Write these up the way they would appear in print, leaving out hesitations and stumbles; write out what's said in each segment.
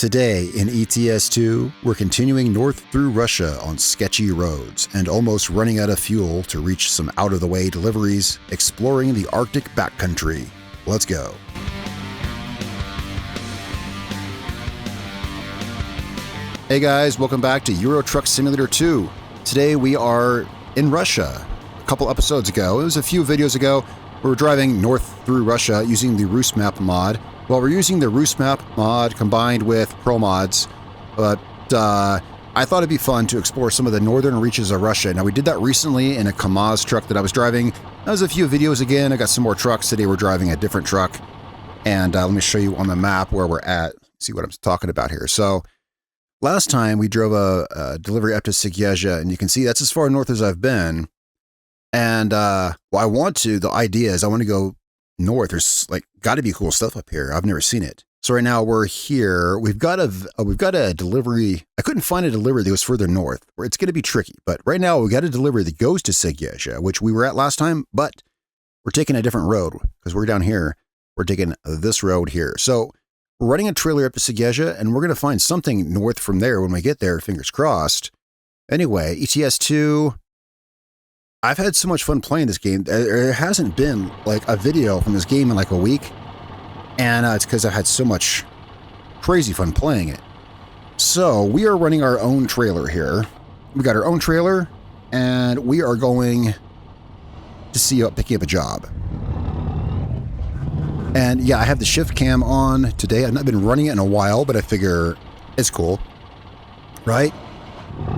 Today in ETS2, we're continuing north through Russia on sketchy roads and almost running out of fuel to reach some out-of-the-way deliveries, exploring the Arctic backcountry. Let's go. Hey guys, welcome back to Euro Truck Simulator 2. Today we are in Russia. A couple episodes ago, it was a few videos ago, we were driving north through Russia using the RusMap mod. Well, we're using the RusMap mod combined with Pro mods, but I thought it'd be fun to explore some of the northern reaches of Russia. Now, we did that recently in a KAMAZ truck that I was driving. That was a few videos again. I got some more trucks. Today we're driving a different truck. And let me show you on the map where we're at. See what I'm talking about here. So last time we drove a delivery up to Sigezha, and you can see that's as far north as I've been. And the idea is I want to go north. There's got to be cool stuff up here. I've never seen it. So right now we're here. We've got a delivery. I couldn't find a delivery that goes further north. It's going to be tricky. But right now we got a delivery that goes to Sigezha, which we were at last time. But we're taking a different road because we're down here. We're taking this road here. So we're running a trailer up to Sigezha, and we're going to find something north from there when we get there. Fingers crossed. Anyway, ETS2. I've had so much fun playing this game. There hasn't been a video from this game in a week. And it's because I've had so much crazy fun playing it. So we are running our own trailer here. We got our own trailer and we are going to see about picking up a job. And yeah, I have the shift cam on today. I've not been running it in a while, but I figure it's cool. Right?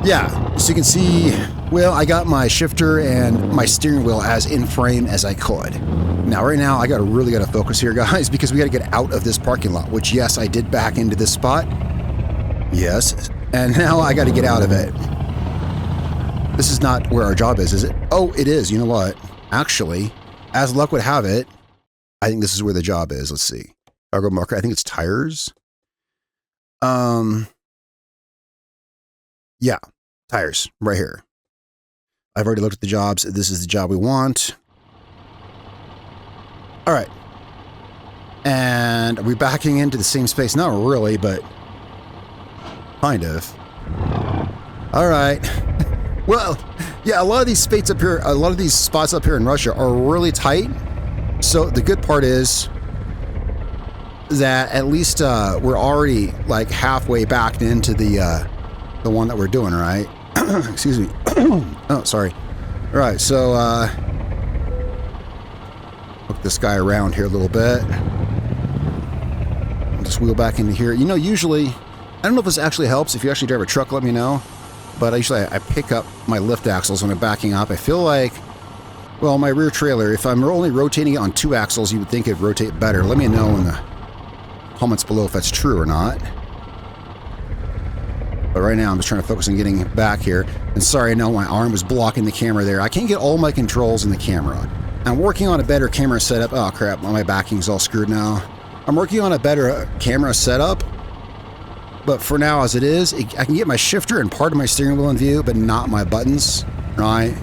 Yeah, so you can see, well, I got my shifter and my steering wheel as in frame as I could. Now, right now, I really got to focus here, guys, because we got to get out of this parking lot, which, yes, I did back into this spot. Yes, and now I got to get out of it. This is not where our job is it? Oh, it is. You know what? Actually, as luck would have it, I think this is where the job is. Let's see. Cargo marker. I think it's tires. Yeah, tires, right here. I've already looked at the jobs. This is the job we want. All right. And are we backing into the same space? Not really, but kind of. All right. Well, yeah, a lot of these spots up here in Russia are really tight. So the good part is that at least we're already halfway backed into the one that we're doing, right? Excuse me. Oh, sorry. All right, so hook this guy around here a little bit. I'll just wheel back into here. You know, usually, I don't know if this actually helps. If you actually drive a truck, let me know. But I pick up my lift axles when I'm backing up. I feel like, well, my rear trailer, if I'm only rotating it on 2 axles, you would think it'd rotate better. Let me know in the comments below if that's true or not. But right now, I'm just trying to focus on getting back here. And sorry, I know my arm was blocking the camera there. I can't get all my controls in the camera. I'm working on a better camera setup. Oh, crap. My backing's all screwed now. I'm working on a better camera setup. But for now, as it is, I can get my shifter and part of my steering wheel in view, but not my buttons. Right?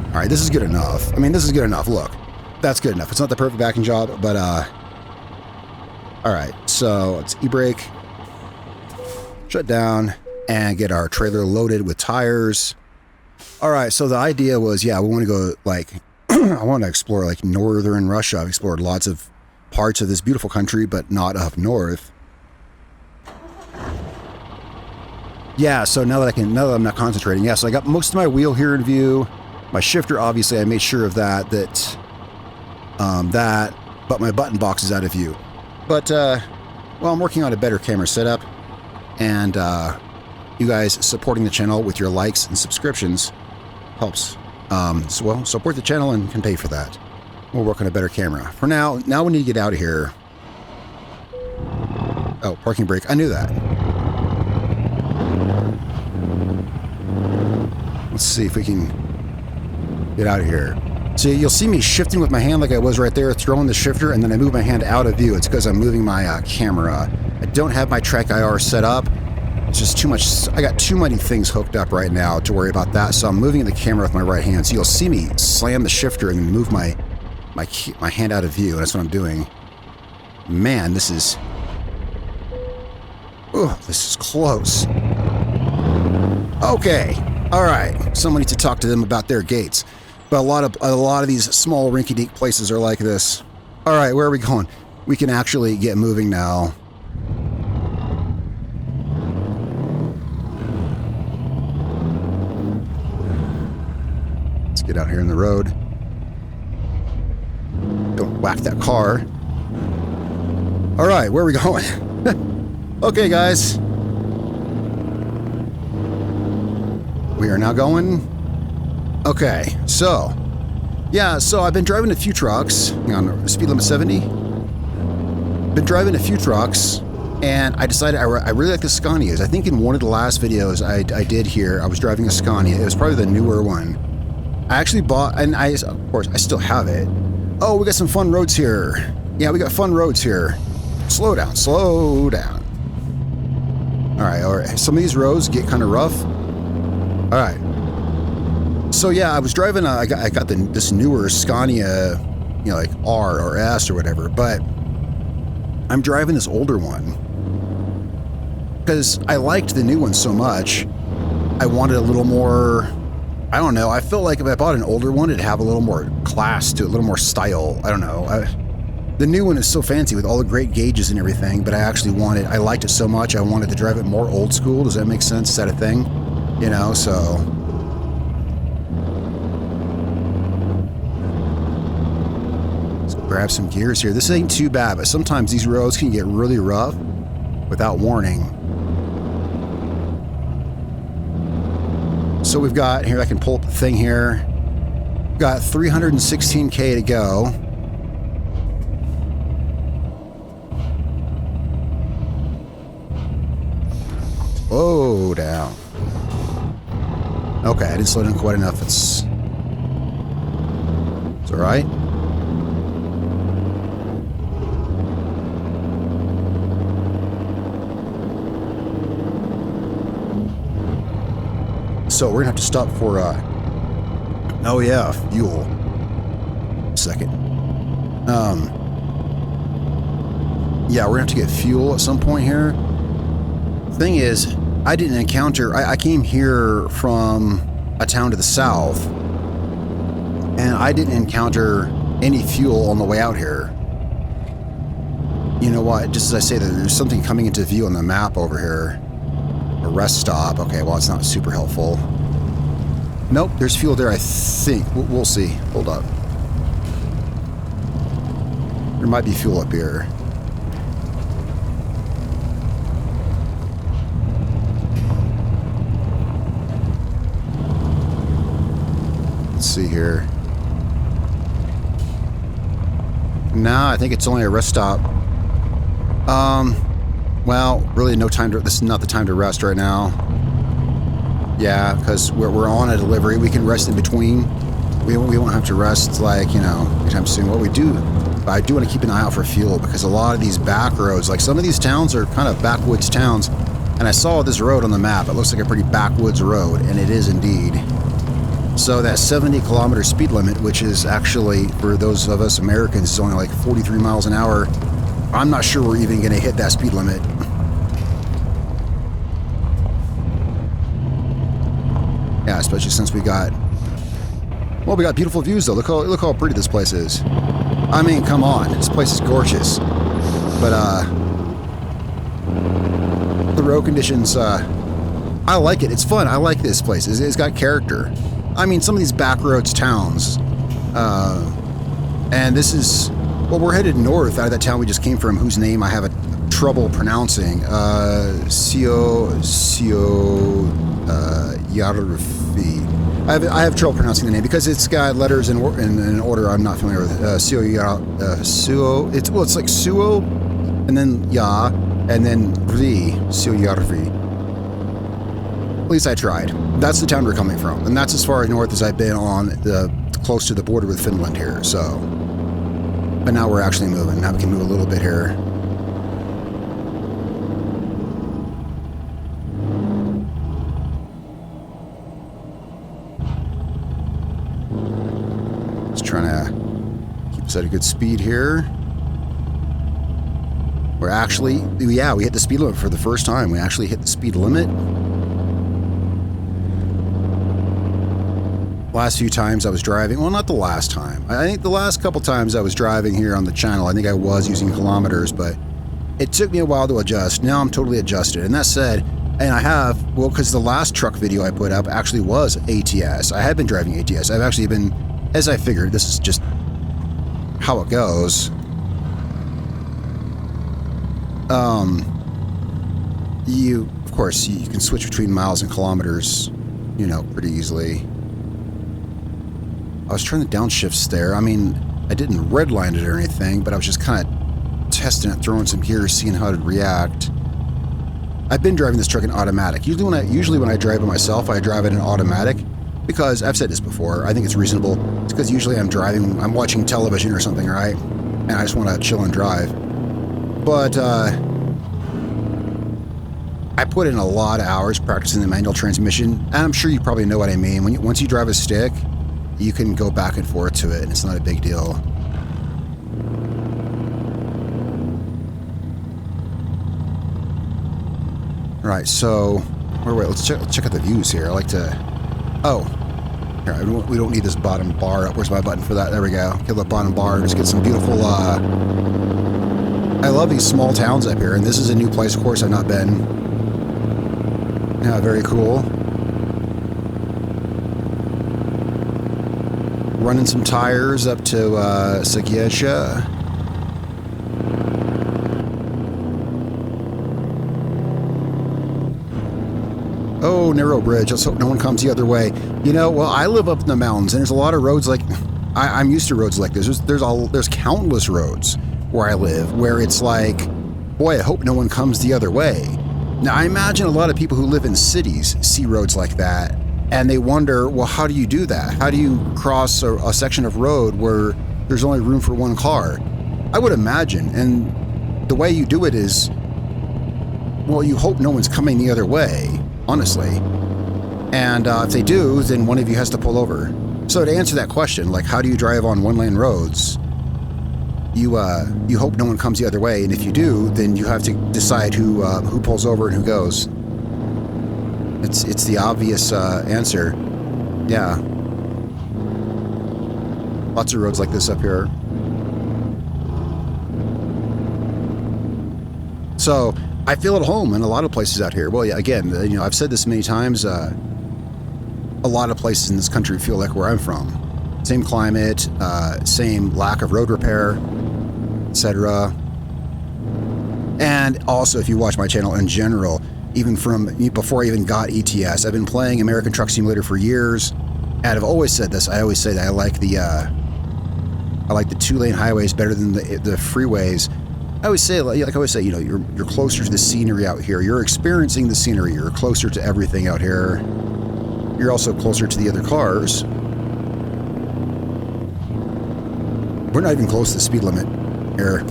All right, this is good enough. I mean, this is good enough. Look, that's good enough. It's not the perfect backing job, but all right, so let's e-brake. Shut down. And get our trailer loaded with tires. All right, so the idea was, yeah, we want to go I want to explore northern Russia. I've explored lots of parts of this beautiful country, but not up north. Yeah, so now that I'm not concentrating, yeah, so I got most of my wheel here in view. My shifter, obviously, I made sure of that, but my button box is out of view. But, well, I'm working on a better camera setup, and, you guys supporting the channel with your likes and subscriptions helps. So support the channel and can pay for that. We'll work on a better camera. For now we need to get out of here. Oh, parking brake. I knew that. Let's see if we can get out of here. So you'll see me shifting with my hand like I was right there, throwing the shifter, and then I move my hand out of view. It's because I'm moving my camera. I don't have my track IR set up. It's just too much. I got too many things hooked up right now to worry about that. So I'm moving the camera with my right hand. So you'll see me slam the shifter and move my hand out of view. And that's what I'm doing. Man, this is Oh, this is close. Okay. All right. Someone needs to talk to them about their gates. But a lot of these small rinky-dink places are like this. All right, where are we going? We can actually get moving now. Let's get out here in the road. Don't whack that car. All right, where are we going? Okay, guys. We are now going. Okay, so. Yeah, so I've been driving a few trucks. On speed limit 70. Been driving a few trucks, and I decided I really like the Scanias. I think in one of the last videos I did here, I was driving a Scania. It was probably the newer one. I actually bought, and of course, I still have it. Oh, we got some fun roads here. Yeah, we got fun roads here. Slow down, slow down. All right. Some of these roads get kind of rough. All right. So yeah, I was driving. I got this newer Scania, like R or S or whatever. But I'm driving this older one because I liked the new one so much. I wanted a little more. I don't know. I felt like if I bought an older one, it'd have a little more class to it, a little more style. I don't know. The new one is so fancy with all the great gauges and everything, but I liked it so much, I wanted to drive it more old school. Does that make sense? Is that a thing? So. Let's grab some gears here. This ain't too bad, but sometimes these roads can get really rough without warning. So we've got, here I can pull up the thing here. We've got 316K to go. Slow down. Okay, I didn't slow down quite enough. It's all right. So we're gonna have to stop for oh yeah, fuel. Second. Yeah, we're gonna have to get fuel at some point here. Thing is, I didn't encounter. I came here from a town to the south, and I didn't encounter any fuel on the way out here. You know what? Just as I say that, there's something coming into view on the map over here. A rest stop. Okay, well, it's not super helpful. Nope, there's fuel there, I think. We'll see. Hold up. There might be fuel up here. Let's see here. No, I think it's only a rest stop. Well, really no time to, this is not the time to rest right now. Yeah, because we're on a delivery. We can rest in between. We won't have to rest, like, anytime soon. What we do, but I do want to keep an eye out for fuel, because a lot of these back roads, like some of these towns are kind of backwoods towns, and I saw this road on the map. It looks like a pretty backwoods road, and it is indeed. So that 70-kilometer speed limit, which is actually, for those of us Americans, is only like 43 miles an hour. I'm not sure we're even going to hit that speed limit. Yeah, especially since we got beautiful views though. Look how pretty this place is. I mean, come on, this place is gorgeous. But the road conditions, I like it. It's fun. I like this place. It's got character. I mean, some of these backroads towns, and this is, well, we're headed north out of that town we just came from, whose name I have trouble pronouncing. Yarfi. I have trouble pronouncing the name because it's got letters in an order I'm not familiar with. Suo. It's like Suo, and then Ya, and then Ri. Suo Yarfi. At least I tried. That's the town we're coming from, and that's as far north as I've been on close to the border with Finland here. So, but now we're actually moving. Now we can move a little bit here. Just trying to keep us at a good speed here. We're actually, yeah, we hit the speed limit for the first time. We actually hit the speed limit. Last few times I was driving, well, not the last time. I think the last couple times I was driving here on the channel, I think I was using kilometers, but it took me a while to adjust. Now I'm totally adjusted. And that said, and I have, well, because the last truck video I put up actually was ATS. I have been driving ATS. I've actually been, as I figured, this is just how it goes. Of course, you can switch between miles and kilometers, you know, pretty easily. I was trying the downshifts there. I mean, I didn't redline it or anything, but I was just kind of testing it, throwing some gears, seeing how it would react. I've been driving this truck in automatic. Usually when I drive it myself, I drive it in automatic because I've said this before. I think it's reasonable. It's because usually I'm watching television or something, right? And I just want to chill and drive. But I put in a lot of hours practicing the manual transmission, and I'm sure you probably know what I mean. Once you drive a stick, you can go back and forth to it, and it's not a big deal. All right, so wait, let's check out the views here. I like to. Oh, here, we don't need this bottom bar up. Where's my button for that? There we go. Kill the bottom bar. Just get some beautiful. I love these small towns up here, and this is a new place. Of course, I've not been. Yeah, very cool. Running some tires up to Sagiesha. Oh, narrow bridge. Let's hope no one comes the other way. You know, well, I live up in the mountains, and there's a lot of roads like... I'm used to roads like this. There's countless roads where I live where it's like, boy, I hope no one comes the other way. Now, I imagine a lot of people who live in cities see roads like that, and they wonder, well, how do you do that? How do you cross a section of road where there's only room for one car? I would imagine, and the way you do it is, well, you hope no one's coming the other way, honestly. And if they do, then one of you has to pull over. So to answer that question, like how do you drive on one-lane roads, you hope no one comes the other way, and if you do, then you have to decide who pulls over and who goes. It's the obvious answer. Yeah. Lots of roads like this up here. So I feel at home in a lot of places out here. Well, yeah, again, you know, I've said this many times. A lot of places in this country feel like where I'm from. Same climate, same lack of road repair, etc. And also, if you watch my channel in general, even from before I even got ETS, I've been playing American Truck Simulator for years, and I've always said this. I always say that I like the 2-lane highways better than the freeways. I always say, like I always say, you know, you're closer to the scenery out here. You're experiencing the scenery. You're closer to everything out here. You're also closer to the other cars. We're not even close to the speed limit here.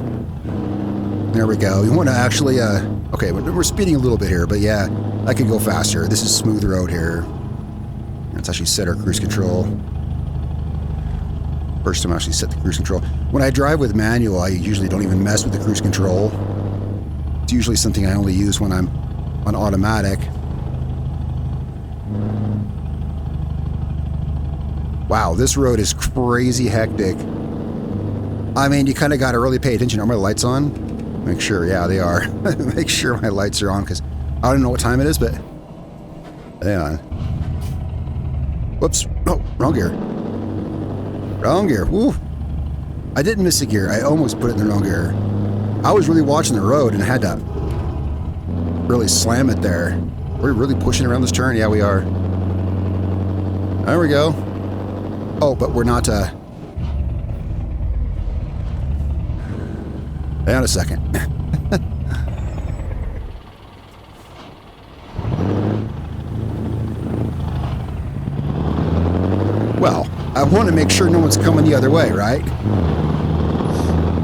There we go. You want to actually, okay, we're speeding a little bit here, but yeah, I could go faster. This is smooth road here. Let's actually set our cruise control. First time I actually set the cruise control. When I drive with manual, I usually don't even mess with the cruise control. It's usually something I only use when I'm on automatic. Wow, this road is crazy hectic. I mean, you kind of got to really pay attention. Are my lights on? Make sure, yeah, they are. Make sure my lights are on, because I don't know what time it is, but hang on. Whoops. Oh, wrong gear. Wrong gear. Woo. I didn't miss a gear. I almost put it in the wrong gear. I was really watching the road and had to really slam it there. We're really pushing around this turn? Yeah, we are. There we go. Oh, but we're not, hang on a second. Well, I want to make sure no one's coming the other way, right?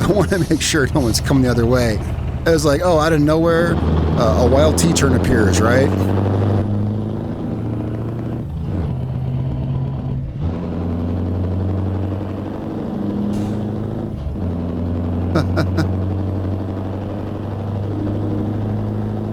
I want to make sure no one's coming the other way. It was like, oh, out of nowhere, a wild T-turn appears, right?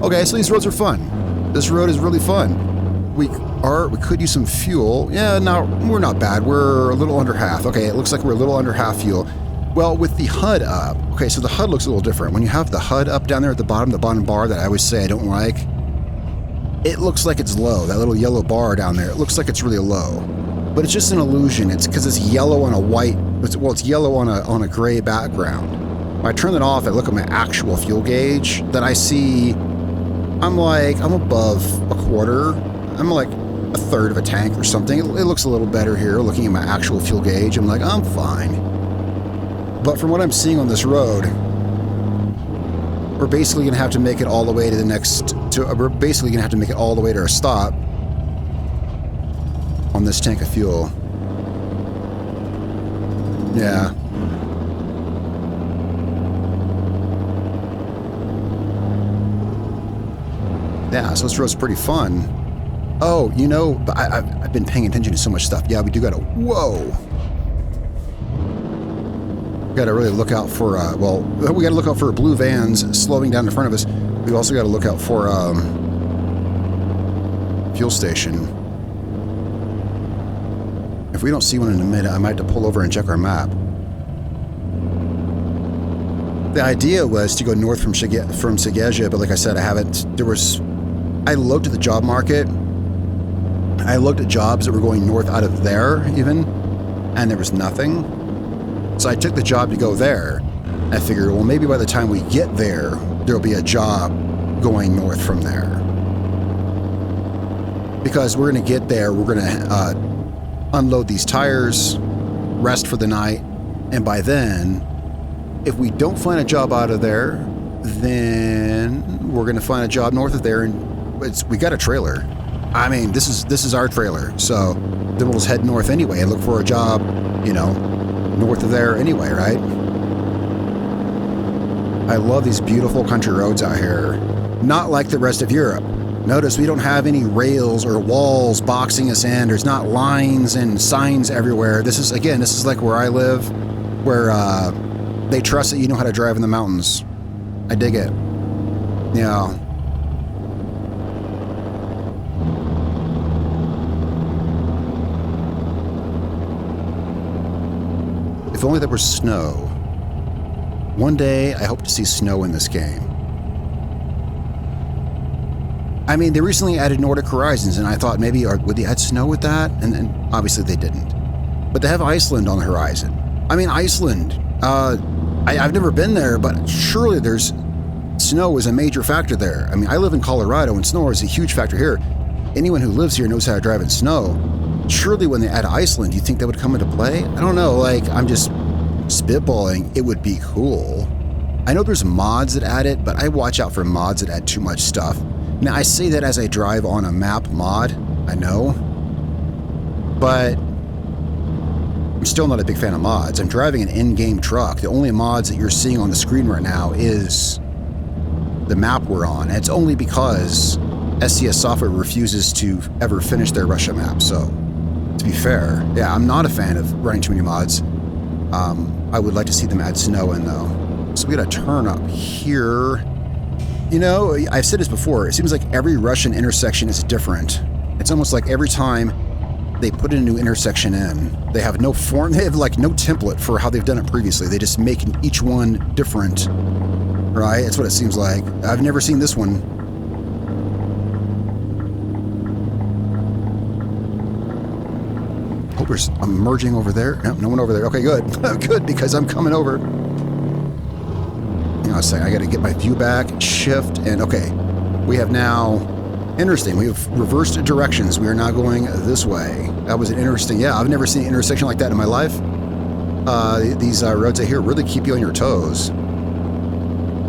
Okay, so these roads are fun. This road is really fun. We could use some fuel. Yeah, no, we're not bad. We're a little under half. Okay, it looks like we're a little under half fuel. Well, with the HUD up, okay, so the HUD looks a little different. When you have the HUD up down there at the bottom bar that I always say I don't like, it looks like it's low. That little yellow bar down there, it looks like it's really low. But it's just an illusion. It's because it's yellow on a white, it's yellow on a gray background. When I turn it off, I look at my actual fuel gauge, then I see I'm above a quarter. I'm like a third of a tank or something. It looks a little better here looking at my actual fuel gauge. I'm like, I'm fine. But from what I'm seeing on this road, we're basically going to have to make it all the way to we're basically going to have to make it all the way to our stop on this tank of fuel. Yeah. Yeah, so this road's pretty fun. Oh, you know, I've been paying attention to so much stuff. Yeah, we do gotta, whoa. Gotta really look out for, we gotta look out for blue vans slowing down in front of us. We also gotta look out for, fuel station. If we don't see one in a minute, I might have to pull over and check our map. The idea was to go north from Segezha, but like I said, I haven't. I looked at the job market. I looked at jobs that were going north out of there even, and there was nothing. So I took the job to go there. I figured, well, maybe by the time we get there, there'll be a job going north from there. Because we're going to get there, we're going to unload these tires, rest for the night, and by then, if we don't find a job out of there, then we're going to find a job north of there, and we got a trailer. I mean, this is our trailer, so then we'll just head north anyway and look for a job, you know, north of there anyway, right? I love these beautiful country roads out here. Not like the rest of Europe. Notice we don't have any rails or walls boxing us in. There's not lines and signs everywhere. This is like where I live, where they trust that you know how to drive in the mountains. I dig it. Yeah. If only there was snow. One day, I hope to see snow in this game. I mean, they recently added Nordic Horizons, and I thought maybe would they add snow with that? And then obviously they didn't. But they have Iceland on the horizon. I mean, Iceland. I've never been there, but surely there's snow is a major factor there. I mean, I live in Colorado, and snow is a huge factor here. Anyone who lives here knows how to drive in snow. Surely when they add Iceland, you think that would come into play? I don't know, like, I'm just spitballing. It would be cool. I know there's mods that add it, but I watch out for mods that add too much stuff. Now, I say that as I drive on a map mod, I know, but I'm still not a big fan of mods. I'm driving an in-game truck. The only mods that you're seeing on the screen right now is the map we're on, and it's only because SCS Software refuses to ever finish their Russia map, so to be fair, yeah, I'm not a fan of running too many mods. I would like to see them add snow in, though. So we gotta turn up here. You know, I've said this before, it seems like every Russian intersection is different. It's almost like every time they put a new intersection in, they have no form, they have like no template for how they've done it previously. They just make each one different, right? That's what it seems like. I've never seen this one. Hope I'm merging over there. No, no one over there. Okay, good. Good, because I'm coming over. Hang on a second. I got to get my view back, shift, and okay. We have now, interesting, we have reversed directions. We are now going this way. That was an interesting, yeah, I've never seen an intersection like that in my life. These roads out here really keep you on your toes.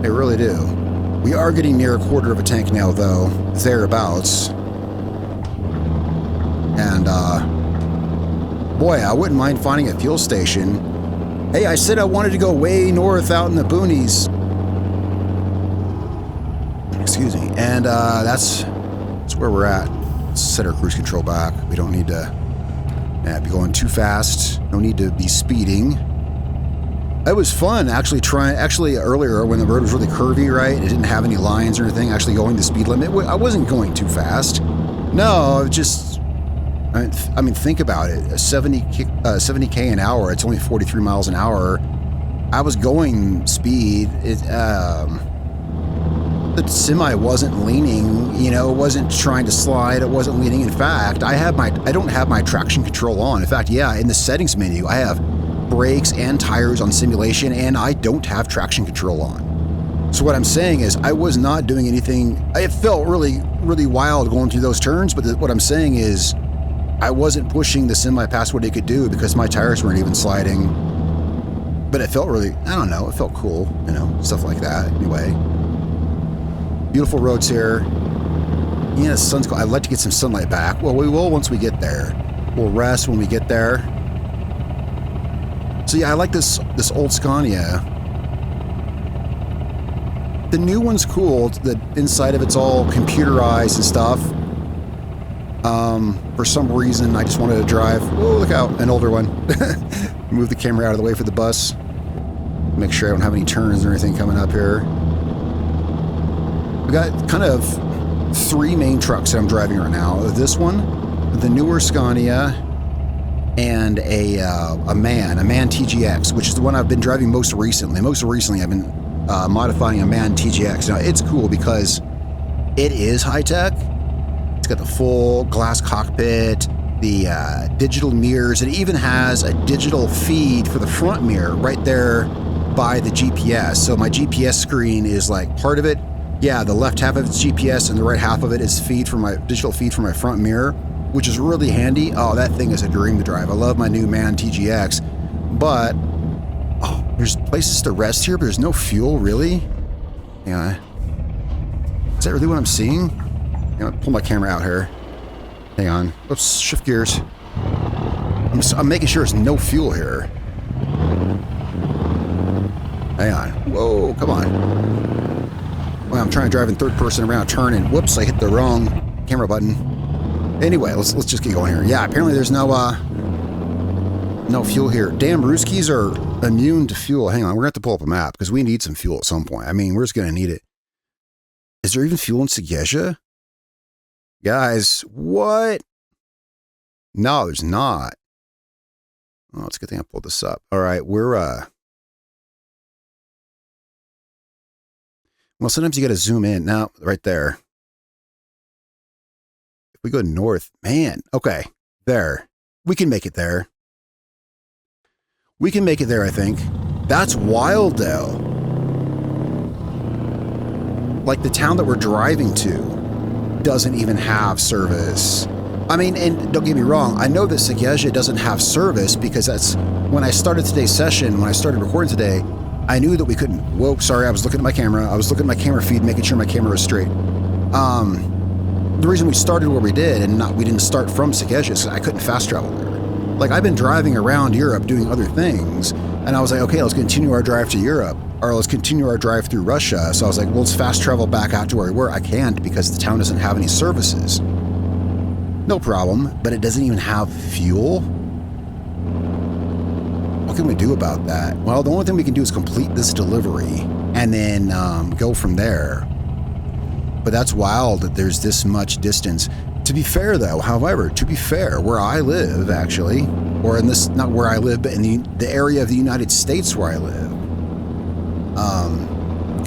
They really do. We are getting near a quarter of a tank now, though, thereabouts. And, boy, I wouldn't mind finding a fuel station. Hey, I said I wanted to go way north out in the boonies. Excuse me. And that's where we're at. Let's set our cruise control back. We don't need to be going too fast. No need to be speeding. It was fun actually actually earlier when the road was really curvy, right? It didn't have any lines or anything, actually going the speed limit. I wasn't going too fast. No, just, I mean, think about it. 70K an hour, it's only 43 miles an hour. I was going speed. The semi wasn't leaning, you know, it wasn't trying to slide, it wasn't leaning. In fact, I don't have my traction control on. In fact, yeah, in the settings menu, I have brakes and tires on simulation, and I don't have traction control on. So what I'm saying is I was not doing anything. It felt really, really wild going through those turns, but what I'm saying is I wasn't pushing the semi past what it could do because my tires weren't even sliding. But it felt really, I don't know, it felt cool, you know, stuff like that. Anyway, beautiful roads here. Yeah, the sun's cold. I'd like to get some sunlight back. Well, we will once we get there. We'll rest when we get there. So yeah, I like this old Scania. The new one's cool. The inside of it's all computerized and stuff. For some reason, I just wanted to drive. Oh, look out, an older one. Move the camera out of the way for the bus. Make sure I don't have any turns or anything coming up here. We got kind of three main trucks that I'm driving right now. This one, the newer Scania, and a MAN TGX, which is the one I've been driving most recently. Most recently, I've been modifying a MAN TGX. Now, it's cool because it is high-tech. It's got the full glass cockpit, the digital mirrors. It even has a digital feed for the front mirror right there by the GPS. So my GPS screen is like part of it. Yeah, the left half of it's GPS and the right half of it is digital feed for my front mirror, which is really handy. Oh, that thing is a dream to drive. I love my new MAN TGX, but there's places to rest here, but there's no fuel, really? Yeah. Is that really what I'm seeing? I'll pull my camera out here. Hang on. Oops, shift gears. I'm making sure there's no fuel here. Hang on. Whoa, come on. Well, I'm trying to drive in third person around a turn, and whoops, I hit the wrong camera button. Anyway, let's just get going here. Yeah, apparently there's no fuel here. Damn, Ruskies are immune to fuel. Hang on, we're going to have to pull up a map because we need some fuel at some point. I mean, we're just going to need it. Is there even fuel in Segezha? Guys, what? No, there's not. Oh, it's a good thing I pulled this up. All right, we're, well, sometimes you got to zoom in. Now, right there. If we go north, man, okay, there. We can make it there. We can make it there, I think. That's wild, though. Like, the town that we're driving to doesn't even have service. I mean, and don't get me wrong, I know that Segezha doesn't have service because that's when I started today's session, when I started recording today, I knew that we couldn't. Whoa, sorry, I was looking at my camera. I was looking at my camera feed, making sure my camera was straight. The reason we started where we did and we didn't start from Segezha is because I couldn't fast travel there. Like, I've been driving around Europe doing other things, and I was like, okay, let's continue our drive to Europe, or let's continue our drive through Russia. So I was like, well, let's fast travel back out to where we were. I can't because the town doesn't have any services. No problem, but it doesn't even have fuel. What can we do about that? Well, the only thing we can do is complete this delivery and then go from there. But that's wild that there's this much distance. To be fair, though, however, to be fair, where I live, actually, or in this, not where I live, but in the area of the United States where I live,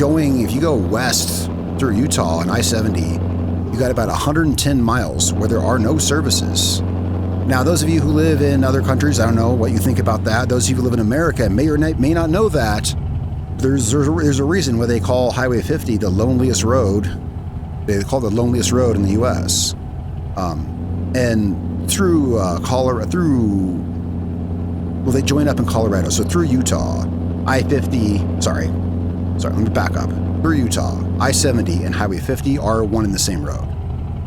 if you go west through Utah on I-70, you got about 110 miles where there are no services. Now, those of you who live in other countries, I don't know what you think about that. Those of you who live in America may or may not know that. There's a reason why they call Highway 50 the loneliest road. They call it the loneliest road in the U.S. And through well, they join up in Colorado. So through Utah, I-50, sorry, let me back up. Through Utah, I-70 and Highway 50 are one and the same road.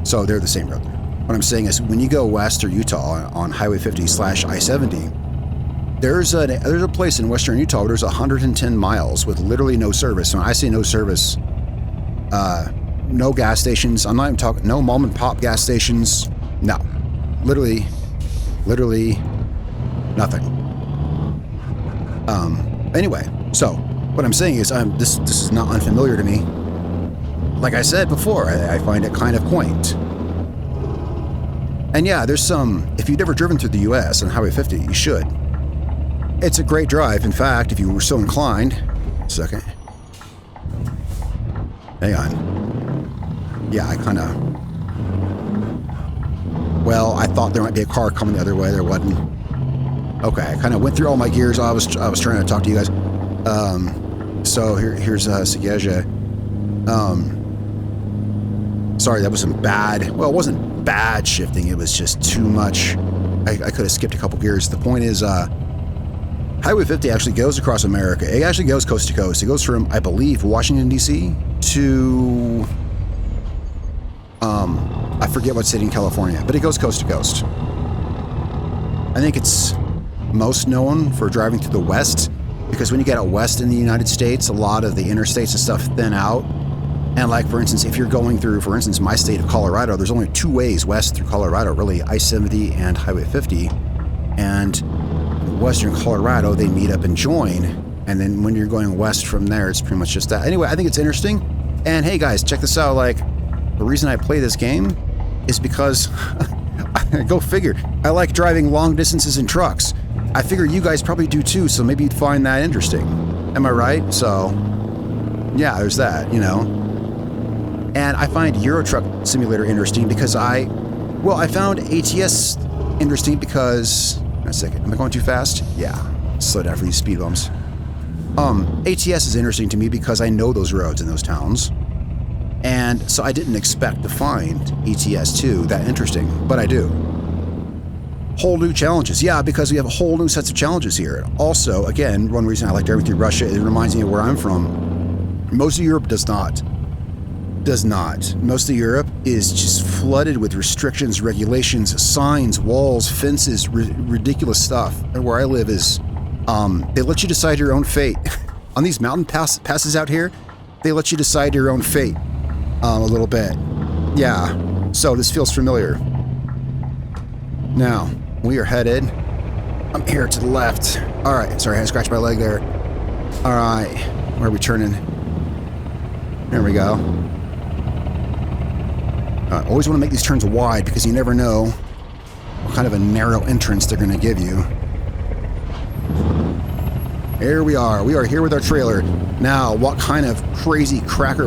So they're the same road. What I'm saying is when you go west through Utah on Highway 50/I-70, there's a place in western Utah where there's 110 miles with literally no service. When I say no service, no gas stations. I'm not even talking, no mom and pop gas stations. No, literally nothing. Anyway, so what I'm saying is this is not unfamiliar to me. Like I said before, I find it kind of quaint. And yeah, there's some, if you've never driven through the US on Highway 50, you should. It's a great drive. In fact, if you were so inclined, a second. Hang on. Yeah, I kind of, well, I thought there might be a car coming the other way. There wasn't. Okay, I kind of went through all my gears. I was trying to talk to you guys. So here's Segezha. Sorry, that was some bad, well, it wasn't bad shifting, it was just too much. I could have skipped a couple gears. The point is, Highway 50 actually goes across America. It actually goes coast to coast. It goes from, I believe, Washington, D.C. to, I forget what city in California, but it goes coast to coast. I think it's most known for driving through the west, because when you get out west in the United States, a lot of the interstates and stuff thin out. And like, for instance, if you're going through, for instance, my state of Colorado, there's only two ways west through Colorado, really, I-70 and Highway 50. And in western Colorado, they meet up and join. And then when you're going west from there, it's pretty much just that. Anyway, I think it's interesting. And hey guys, check this out. Like, the reason I play this game is because, go figure, I like driving long distances in trucks. I figure you guys probably do too, so maybe you'd find that interesting. Am I right? So, yeah, there's that, you know. And I find Euro Truck Simulator interesting because I found ATS interesting because, wait a second, am I going too fast? Yeah, slow down for these speed bumps. ATS is interesting to me because I know those roads in those towns. And so I didn't expect to find ETS2 that interesting, but I do. Whole new challenges. Yeah, because we have a whole new sets of challenges here. Also, again, one reason I like driving through Russia, it reminds me of where I'm from. Most of Europe does not. Most of Europe is just flooded with restrictions, regulations, signs, walls, fences, ridiculous stuff. And where I live is, they let you decide your own fate. On these mountain passes out here, they let you decide your own fate a little bit. Yeah, so this feels familiar. Now, we are headed, I'm here to the left. All right, sorry, I scratched my leg there. All right, where are we turning? There we go. Always want to make these turns wide because you never know what kind of a narrow entrance they're going to give you. Here we are. We are here with our trailer. Now, what kind of crazy Cracker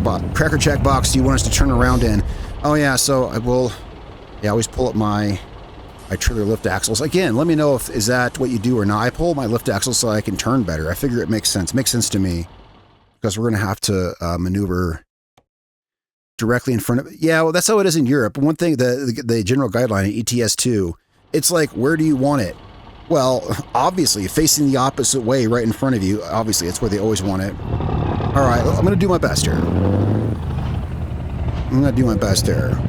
Jack box do you want us to turn around in? Oh yeah, so I always pull up my trailer lift axles. Again, let me know if is that what you do or not. I pull my lift axles so I can turn better. I figure it makes sense. It makes sense to me because we're going to have to maneuver directly in front of it. Yeah, well, that's how it is in Europe. One thing, the general guideline in ETS2, it's like, where do you want it? Well, obviously, facing the opposite way right in front of you, obviously, it's where they always want it. All right, I'm going to do my best here. I'm going to do my best here.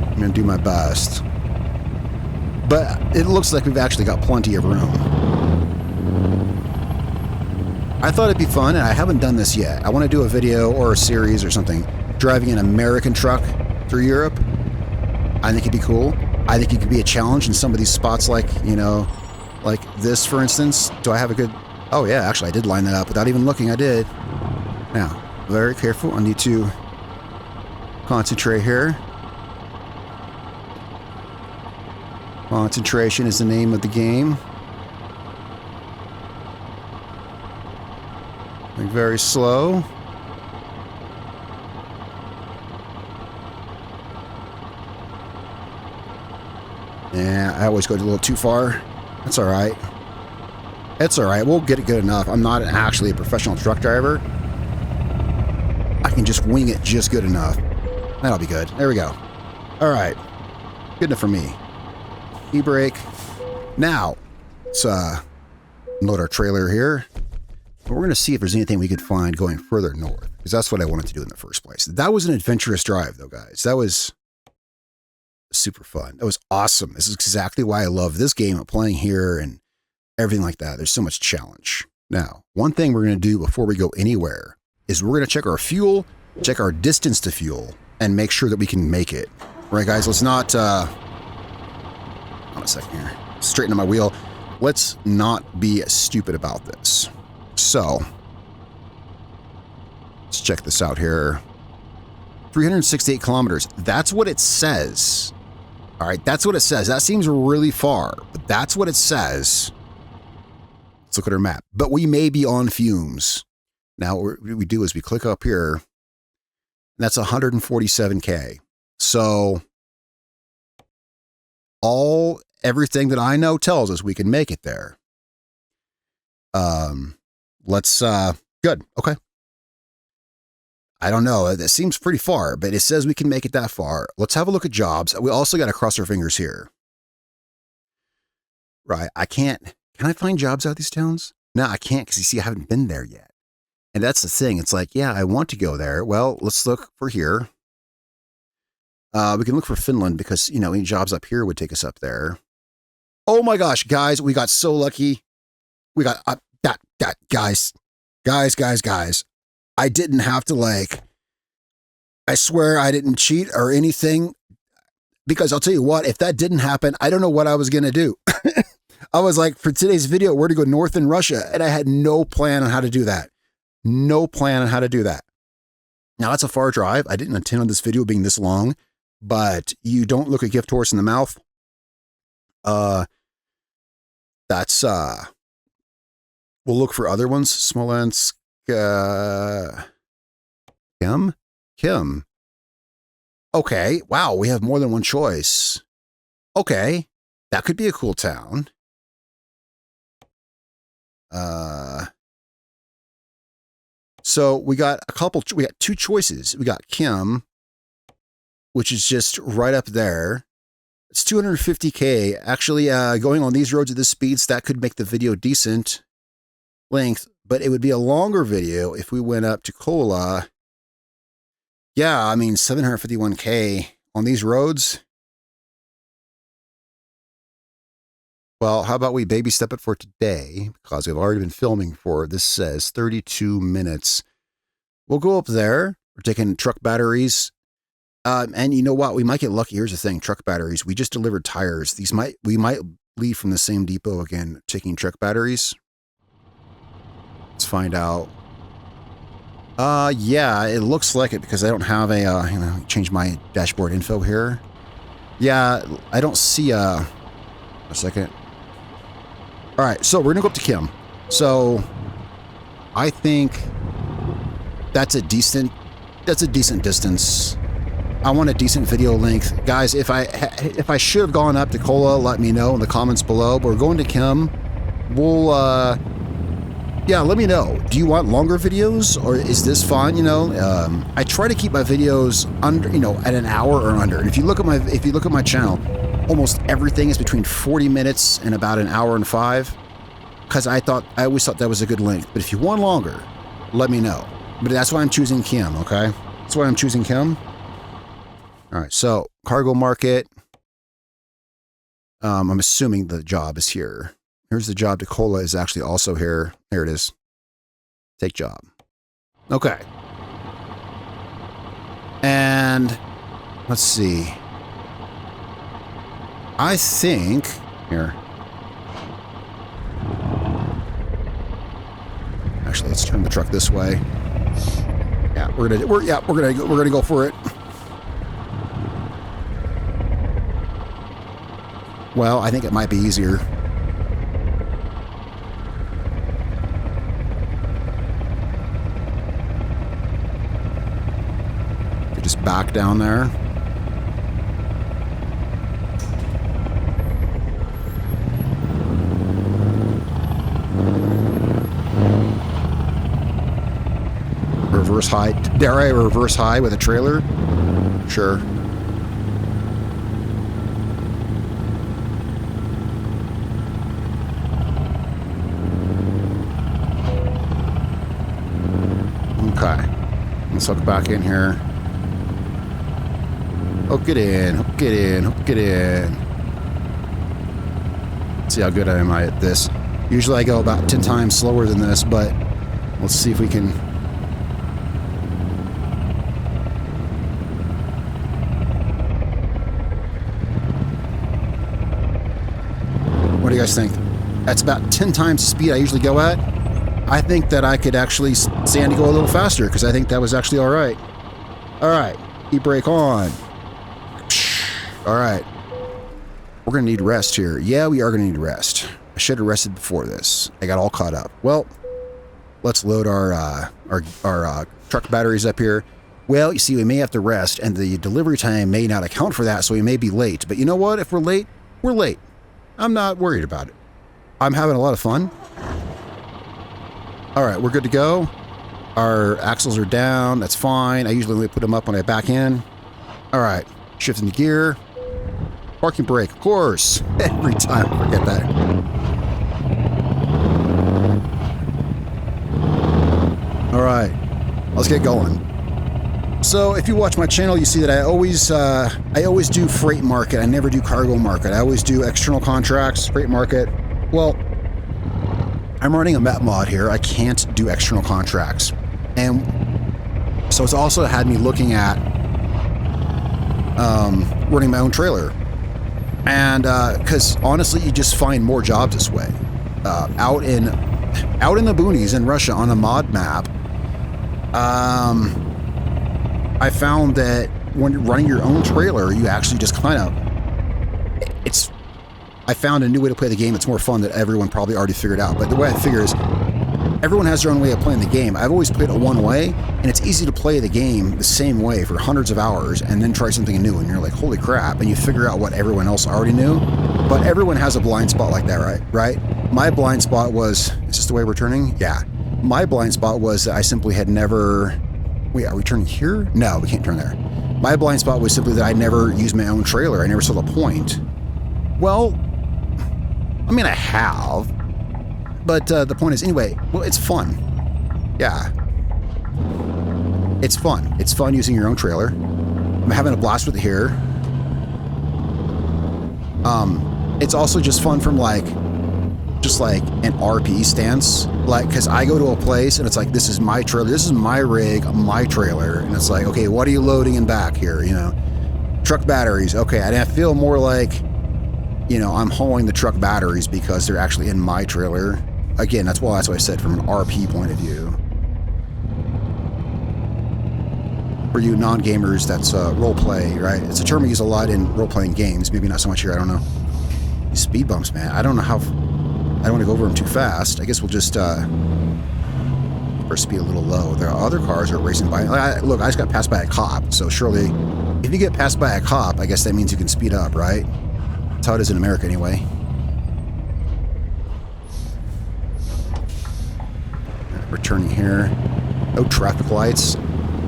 I'm going to do my best. But it looks like we've actually got plenty of room. I thought it'd be fun, and I haven't done this yet. I want to do a video or a series or something, driving an American truck through Europe. I think it'd be cool. I think it could be a challenge in some of these spots like, you know, like this, for instance. Do I have a good... Oh, yeah, actually, I did line that up without even looking. I did. Now, very careful. I need to concentrate here. Concentration is the name of the game. Like very slow. Yeah, I always go a little too far. That's all right. It's all right. We'll get it good enough. I'm not actually a professional truck driver. I can just wing it just good enough. That'll be good. There we go. All right. Good enough for me. E-brake. Now, let's load our trailer here. But we're going to see if there's anything we could find going further north, because that's what I wanted to do in the first place. That was an adventurous drive, though, guys. That was super fun. That was awesome. This is exactly why I love this game, playing here and everything like that. There's so much challenge. Now, one thing we're going to do before we go anywhere is we're going to check our fuel, check our distance to fuel, and make sure that we can make it. All right, guys, let's not... hold on a second here. Straighten my wheel. let's not be stupid about this. So, let's check this out here. 368 kilometers. That's what it says. All right, that's what it says. That seems really far, but that's what it says. Let's look at our map. But we may be on fumes. Now, what we do is we click up here. That's 147K. So, everything that I know tells us we can make it there. Good. Okay. I don't know. That seems pretty far, but it says we can make it that far. Let's have a look at jobs. We also got to cross our fingers here. Right. Can I find jobs out of these towns? No, I can't because you see, I haven't been there yet. And that's the thing. It's like, yeah, I want to go there. Well, let's look for here. We can look for Finland because, you know, any jobs up here would take us up there. Oh my gosh, guys, we got so lucky. We got guys. I didn't have to I swear I didn't cheat or anything, because I'll tell you what, if that didn't happen, I don't know what I was going to do. I was like, for today's video, we're to go north in Russia, and I had no plan on how to do that. No plan on how to do that. Now, that's a far drive. I didn't intend on this video being this long, but you don't look a gift horse in the mouth. We'll look for other ones. Smolensk, Kim. Okay. Wow. We have more than one choice. Okay. That could be a cool town. So we got two choices. We got Kim, which is just right up there. It's 250K. Actually, going on these roads at this speeds, that could make the video decent length, but it would be a longer video if we went up to Kola. Yeah, I mean, 751K on these roads. Well, how about we baby step it for today, because we've already been filming for, this says 32 minutes. We'll go up there. We're taking truck batteries. And you know what? We might get lucky. Here's the thing, truck batteries. We just delivered tires. We might leave from the same depot again, taking truck batteries. Let's find out. Yeah, it looks like it because I don't have a, change my dashboard info here. Yeah, I don't see a second. All right, so we're gonna go up to Kim. So I think that's a decent distance. I want a decent video length. Guys, if I should have gone up to Kola, let me know in the comments below. But we're going to Kim. We'll, yeah, let me know. Do you want longer videos, or is this fine? You know, I try to keep my videos under, at an hour or under. And if you look at my channel, almost everything is between 40 minutes and about an hour and 5. Because I always thought that was a good length. But if you want longer, let me know. But that's why I'm choosing Kim. Okay, that's why I'm choosing Kim. All right, so cargo market. I'm assuming the job is here. Here's the job to Kola is actually also here. There it is. Take job. Okay. And let's see. I think here. Actually, let's turn the truck this way. Yeah, we're gonna go for it. Well, I think it might be easier. To just back down there. Reverse high. Dare I reverse high with a trailer? Sure. Okay, let's hook back in here. Hook it in, hook it in, hook it in. Let's see how good I am at this. Usually I go about 10 times slower than this, but let's see if we can. What do you guys think? That's about 10 times the speed I usually go at. I think that I could actually stand to go a little faster because I think that was actually all right. All right, e-brake on. All right. We're going to need rest here. Yeah, we are going to need rest. I should have rested before this. I got all caught up. Well, let's load our truck batteries up here. Well, you see, we may have to rest, and the delivery time may not account for that, so we may be late. But you know what? If we're late, we're late. I'm not worried about it. I'm having a lot of fun. All right, we're good to go. Our axles are down. That's fine. I usually only put them up when I back in. All right, shifting the gear. Parking brake, of course. Every time I forget that. All right, let's get going. So if you watch my channel, you see that I always do freight market. I never do cargo market. I always do external contracts, freight market. Well, I'm running a map mod here. I can't do external contracts. And so it's also had me looking at running my own trailer. And because honestly, you just find more jobs this way. Out in the boonies in Russia on a mod map, I found that when you're running your own trailer, you actually just kind of, I found a new way to play the game. It's more fun that everyone probably already figured out. But the way I figure is, everyone has their own way of playing the game. I've always played it one way, and it's easy to play the game the same way for hundreds of hours and then try something new, and you're like, holy crap, and you figure out what everyone else already knew. But everyone has a blind spot like that, right? My blind spot was, is this the way we're turning? Yeah. My blind spot was that I simply had never, wait, are we turning here? No, we can't turn there. My blind spot was simply that I never used my own trailer. I never saw the point. Well, I mean, I have. But the point is, anyway, well, it's fun. Yeah. It's fun. It's fun using your own trailer. I'm having a blast with it here. It's also just fun from just like an RP stance. Like, because I go to a place and it's like, this is my trailer. This is my rig, my trailer. And it's like, okay, what are you loading in back here? You know, truck batteries. Okay, and I feel more like, you know, I'm hauling the truck batteries because they're actually in my trailer. Again, that's why I said from an RP point of view. For you non-gamers, that's role play, right? It's a term we use a lot in role-playing games. Maybe not so much here, I don't know. These speed bumps, man. I don't know how... I don't want to go over them too fast. I guess we'll just first speed a little low. There are other cars that are racing by. Look, I just got passed by a cop, so surely if you get passed by a cop, I guess that means you can speed up, right? That's how it is in America anyway. We're turning here. No traffic lights.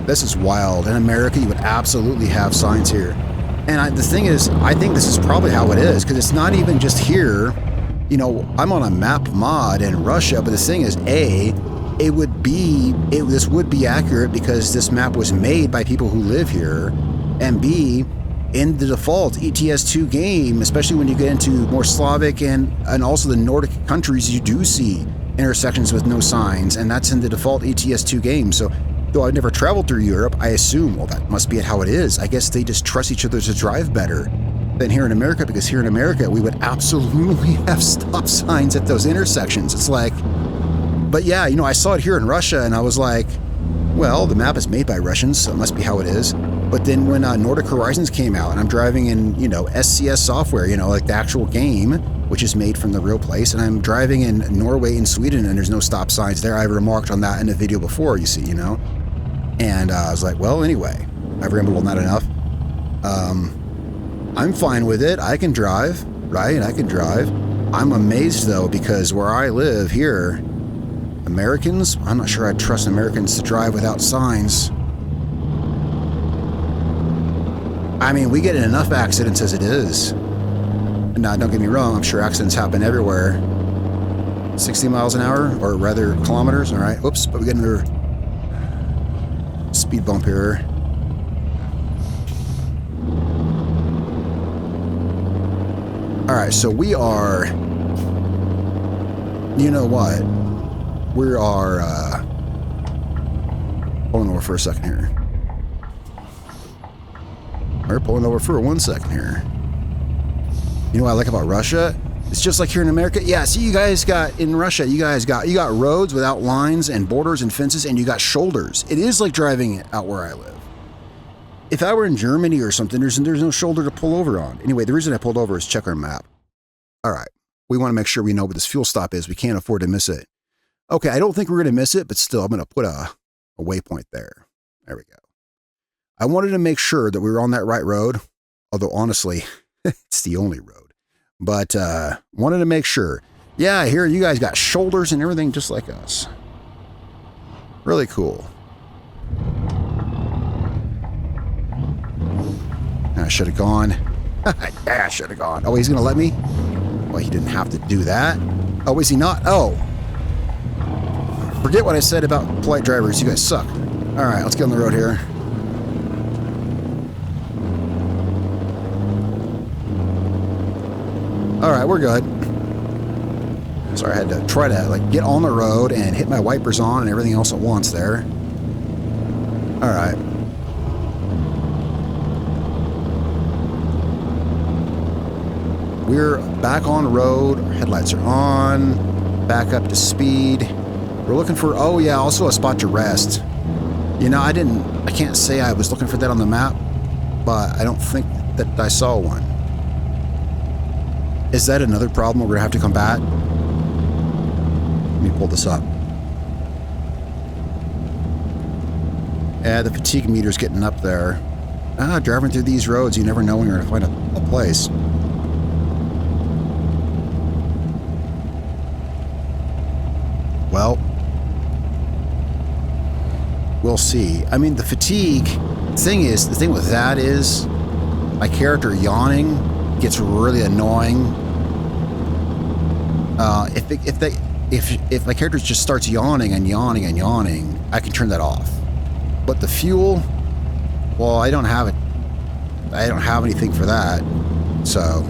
This is wild. In America, you would absolutely have signs here. And the thing is, I think this is probably how it is, because it's not even just here. You know, I'm on a map mod in Russia, but the thing is, this would be accurate because this map was made by people who live here, and B, in the default ETS2 game, especially when you get into more Slavic and also the Nordic countries, you do see intersections with no signs, and that's in the default ETS2 game. So, though I've never traveled through Europe, I assume, well, that must be how it is. I guess they just trust each other to drive better than here in America, because here in America, we would absolutely have stop signs at those intersections. It's like, but yeah, you know, I saw it here in Russia, and I was like, well, the map is made by Russians, so it must be how it is. But then when Nordic Horizons came out, and I'm driving in, you know, SCS software, you know, like the actual game, which is made from the real place, and I'm driving in Norway and Sweden, and there's no stop signs there. I remarked on that in a video before, you see, you know. And I was like, well, anyway, I've rambled on that enough. I'm fine with it. I can drive, right? I can drive. I'm amazed, though, because where I live here, Americans, I'm not sure I'd trust Americans to drive without signs. I mean, we get in enough accidents as it is. Now, don't get me wrong, I'm sure accidents happen everywhere. 60 miles an hour, or rather kilometers, all right? Whoops, but we get another speed bump here. All right, so we are, you know what? We are, pulling over for a second here. We're pulling over for 1 second here. You know what I like about Russia? It's just like here in America. Yeah, see, you guys got, in Russia, you got roads without lines and borders and fences, and you got shoulders. It is like driving out where I live. If I were in Germany or something, there's no shoulder to pull over on. Anyway, the reason I pulled over is check our map. All right, we want to make sure we know what this fuel stop is. We can't afford to miss it. Okay, I don't think we're going to miss it, but still, I'm going to put a waypoint there. There we go. I wanted to make sure that we were on that right road, although honestly, it's the only road. But wanted to make sure. Yeah, I hear you guys got shoulders and everything just like us. Really cool. I should have gone. I should have gone. Oh, he's going to let me? Well, he didn't have to do that. Oh, is he not? Oh. Forget what I said about polite drivers. You guys suck. All right, let's get on the road here. All right, we're good. Sorry, I had to try to like get on the road and hit my wipers on and everything else at once there. All right. We're back on road. Our headlights are on. Back up to speed. We're looking for, oh yeah, also a spot to rest. You know, I can't say I was looking for that on the map, but I don't think that I saw one. Is that another problem we're going to have to combat? Let me pull this up. Yeah, the fatigue meter's getting up there. Driving through these roads, you never know when you're going to find a place. Well, we'll see. I mean, the fatigue thing with that is my character yawning gets really annoying. If my character just starts yawning and yawning and yawning, I can turn that off. But the fuel, well, I don't have it. I don't have anything for that, so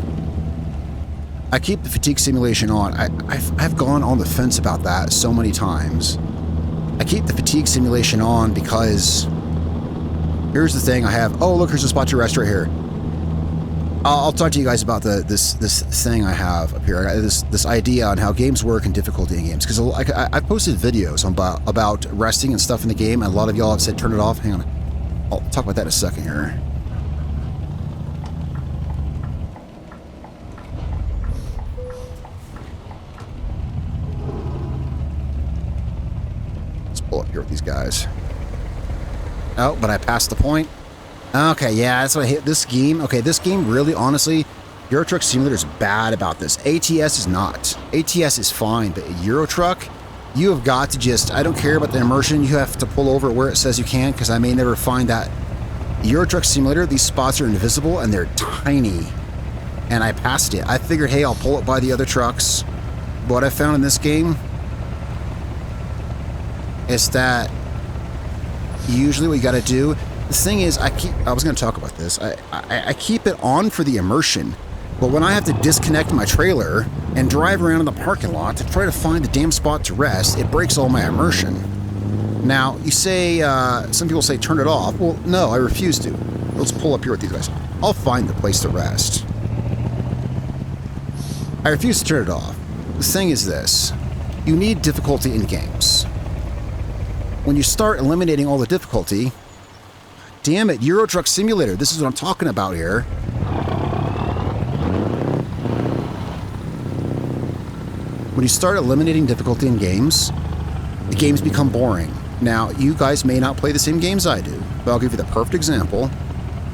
I keep the fatigue simulation on. I've gone on the fence about that so many times. I keep the fatigue simulation on because here's the thing I have. Oh, look, here's a spot to rest right here. I'll talk to you guys about this thing I have up here. I got this idea on how games work and difficulty in games. Because I posted videos about resting and stuff in the game, and a lot of y'all have said turn it off. Hang on. I'll talk about that in a second here. Let's pull up here with these guys. Oh, but I passed the point. Okay, yeah, that's what I hate. This game, this game really, honestly, Euro Truck Simulator is bad about this. ATS is not. ATS is fine, but Euro Truck, you have got to just, I don't care about the immersion, you have to pull over where it says you can, because I may never find that. Euro Truck Simulator, these spots are invisible, and they're tiny. And I passed it. I figured, hey, I'll pull it by the other trucks. But what I found in this game is that usually what you got to do, the thing is, I was going to talk about this. I keep it on for the immersion, but when I have to disconnect my trailer and drive around in the parking lot to try to find a damn spot to rest, it breaks all my immersion. Now, you say, some people say turn it off. Well, no, I refuse to. Let's pull up here with these guys. I'll find the place to rest. I refuse to turn it off. The thing is this. You need difficulty in games. When you start eliminating all the difficulty, damn it, Euro Truck Simulator, this is what I'm talking about here. When you start eliminating difficulty in games, the games become boring. Now, you guys may not play the same games I do, but I'll give you the perfect example.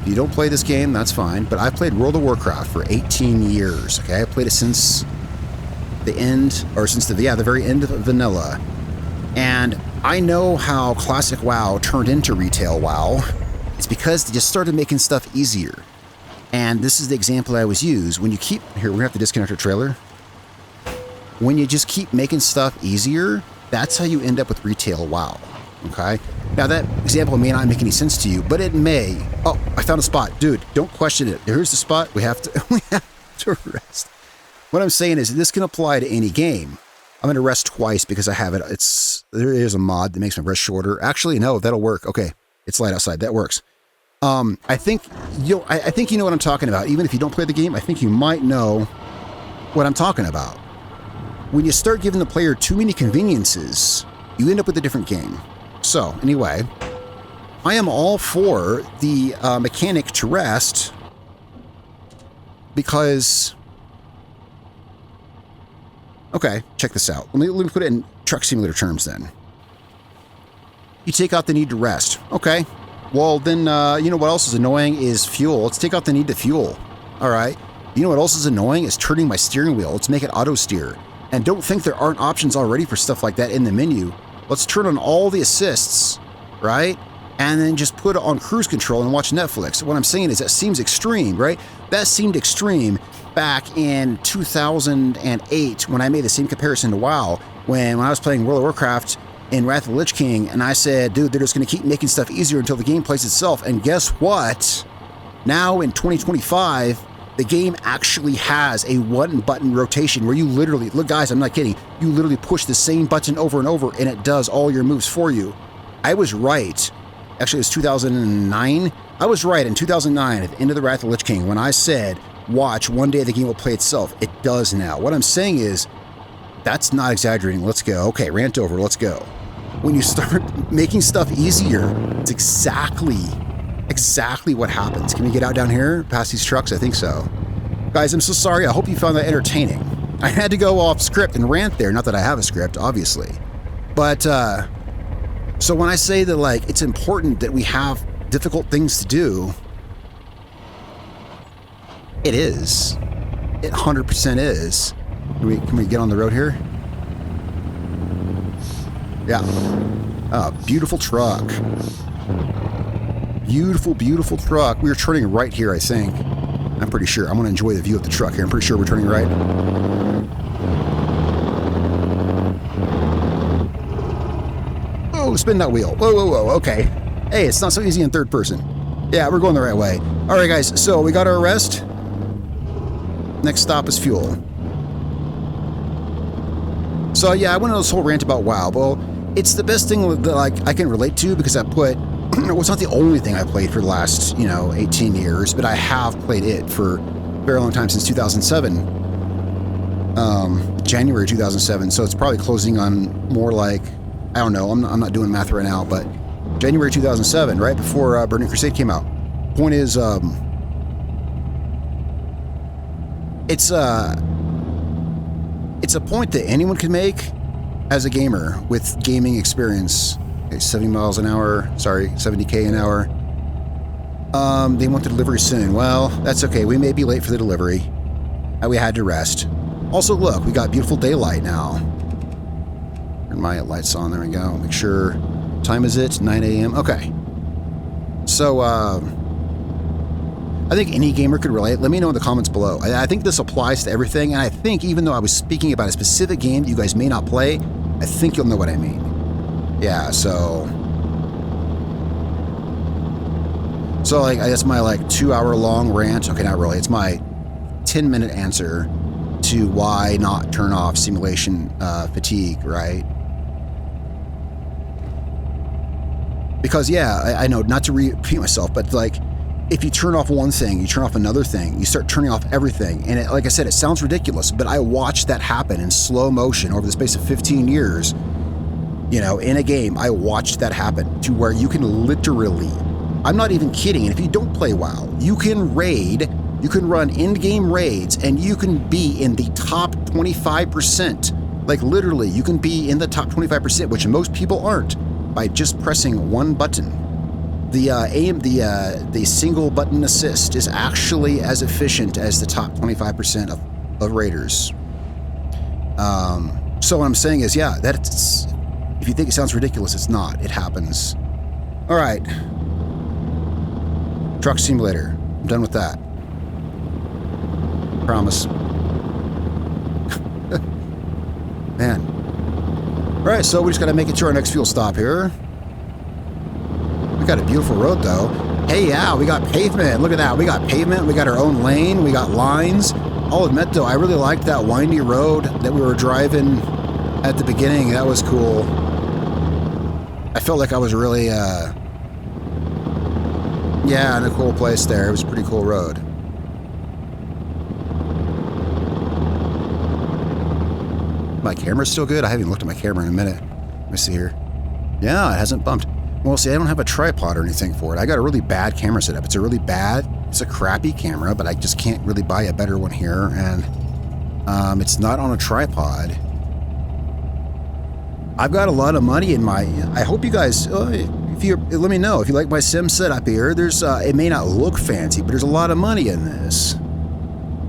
If you don't play this game, that's fine, but I've played World of Warcraft for 18 years, okay? I played it since the end, or since the very end of vanilla. And I know how Classic WoW turned into Retail WoW. It's because they just started making stuff easier. And this is the example I always use. When you keep... Here, we're going to have to disconnect our trailer. When you just keep making stuff easier, that's how you end up with Retail WoW. Okay? Now, that example may not make any sense to you, but it may. Oh, I found a spot. Dude, don't question it. Here's the spot. We have to rest. What I'm saying is this can apply to any game. I'm going to rest twice because I have it. There is a mod that makes my rest shorter. Actually, no, that'll work. Okay. It's light outside. That works. I think you know what I'm talking about. Even if you don't play the game, I think you might know what I'm talking about. When you start giving the player too many conveniences, you end up with a different game. So, anyway, I am all for the mechanic to rest because... Okay, check this out. Let me put it in truck simulator terms then. You take out the need to rest. Okay. Well, then, you know what else is annoying is fuel. Let's take out the need to fuel. All right. You know what else is annoying is turning my steering wheel. Let's make it auto steer. And don't think there aren't options already for stuff like that in the menu. Let's turn on all the assists, right? And then just put it on cruise control and watch Netflix. What I'm saying is that seems extreme, right? That seemed extreme back in 2008 when I made the same comparison to WoW. When I was playing World of Warcraft in Wrath of the Lich King, and I said, dude, they're just going to keep making stuff easier until the game plays itself. And guess what? Now in 2025, the game actually has a one-button rotation where you literally, look guys, I'm not kidding, you literally push the same button over and over and it does all your moves for you. I was right. Actually, it was 2009. I was right in 2009 at the end of the Wrath of the Lich King when I said, watch, one day the game will play itself. It does now. What I'm saying is, that's not exaggerating. Let's go. Okay, rant over. Let's go. When you start making stuff easier, it's exactly what happens. Can we get out down here past these trucks? I think so. Guys, I'm so sorry. I hope you found that entertaining. I had to go off script and rant there. Not that I have a script, obviously. But, so when I say that, like, it's important that we have difficult things to do, it is. It 100% is. Can we get on the road here? Yeah. Beautiful truck. Beautiful, beautiful truck. We were turning right here, I think. I'm pretty sure. I want to enjoy the view of the truck here. I'm pretty sure we're turning right. Oh, spin that wheel. Whoa, whoa, whoa. Okay. Hey, it's not so easy in third person. Yeah, we're going the right way. All right, guys. So we got our rest. Next stop is fuel. So yeah, I went on this whole rant about WoW. Well, it's the best thing that like I can relate to because I put. Well, it's not the only thing I played for the last 18 years, but I have played it for a very long time since 2007, January 2007. So it's probably closing on more like I don't know. I'm not doing math right now, but January 2007, right before Burning Crusade came out. Point is, it's a point that anyone can make as a gamer with gaming experience. Okay, 70 miles an hour, sorry, 70K an hour. They want the delivery soon. Well, that's okay. We may be late for the delivery. We had to rest. Also, look, we got beautiful daylight now. Turn my lights on. There we go. Make sure. Time is it? 9 a.m. Okay. So, I think any gamer could relate. Let me know in the comments below. I think this applies to everything, and I think even though I was speaking about a specific game you guys may not play, I think you'll know what I mean. Yeah, so like, that's my, like, 2-hour-long rant. Okay, not really. It's my 10-minute answer to why not turn off simulation fatigue, right? Because, yeah, I know, not to repeat myself, but, like, if you turn off one thing, you turn off another thing, you start turning off everything. And like I said, it sounds ridiculous, but I watched that happen in slow motion over the space of 15 years. In a game, I watched that happen to where you can literally, I'm not even kidding, and if you don't play WoW, you can raid, you can run in-game raids, and you can be in the top 25%. Like literally, you can be in the top 25%, which most people aren't, by just pressing one button. The single button assist is actually as efficient as the top 25% of raiders. So what I'm saying is, yeah, that's, if you think it sounds ridiculous, it's not. It happens. All right. Truck simulator. I'm done with that. Promise. Man. All right, so we just got to make it to our next fuel stop here. We got a beautiful road, though. Hey, yeah, we got pavement. Look at that. We got pavement. We got our own lane. We got lines. I'll admit, though, I really liked that windy road that we were driving at the beginning. That was cool. I felt like I was really, yeah, in a cool place there. It was a pretty cool road. My camera's still good? I haven't even looked at my camera in a minute. Let me see here. Yeah, it hasn't bumped. Well, see, I don't have a tripod or anything for it. I got a really bad camera setup. It's a crappy camera, but I just can't really buy a better one here. And it's not on a tripod. I've got a lot of money in my... I hope you guys... let me know if you like my sim setup here. There's it may not look fancy, but there's a lot of money in this.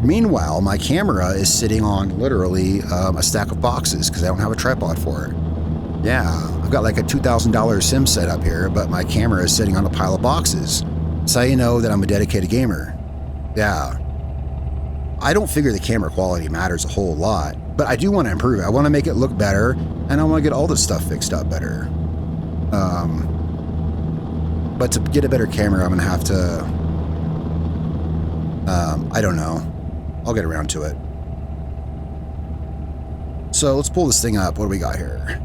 Meanwhile, my camera is sitting on literally a stack of boxes because I don't have a tripod for it. Yeah, I've got like a $2,000 sim setup here, but my camera is sitting on a pile of boxes. That's how you know that I'm a dedicated gamer. Yeah. I don't figure the camera quality matters a whole lot, but I do want to improve it. I want to make it look better, and I want to get all this stuff fixed up better. But to get a better camera, I'm going to have to... I don't know. I'll get around to it. So let's pull this thing up. What do we got here?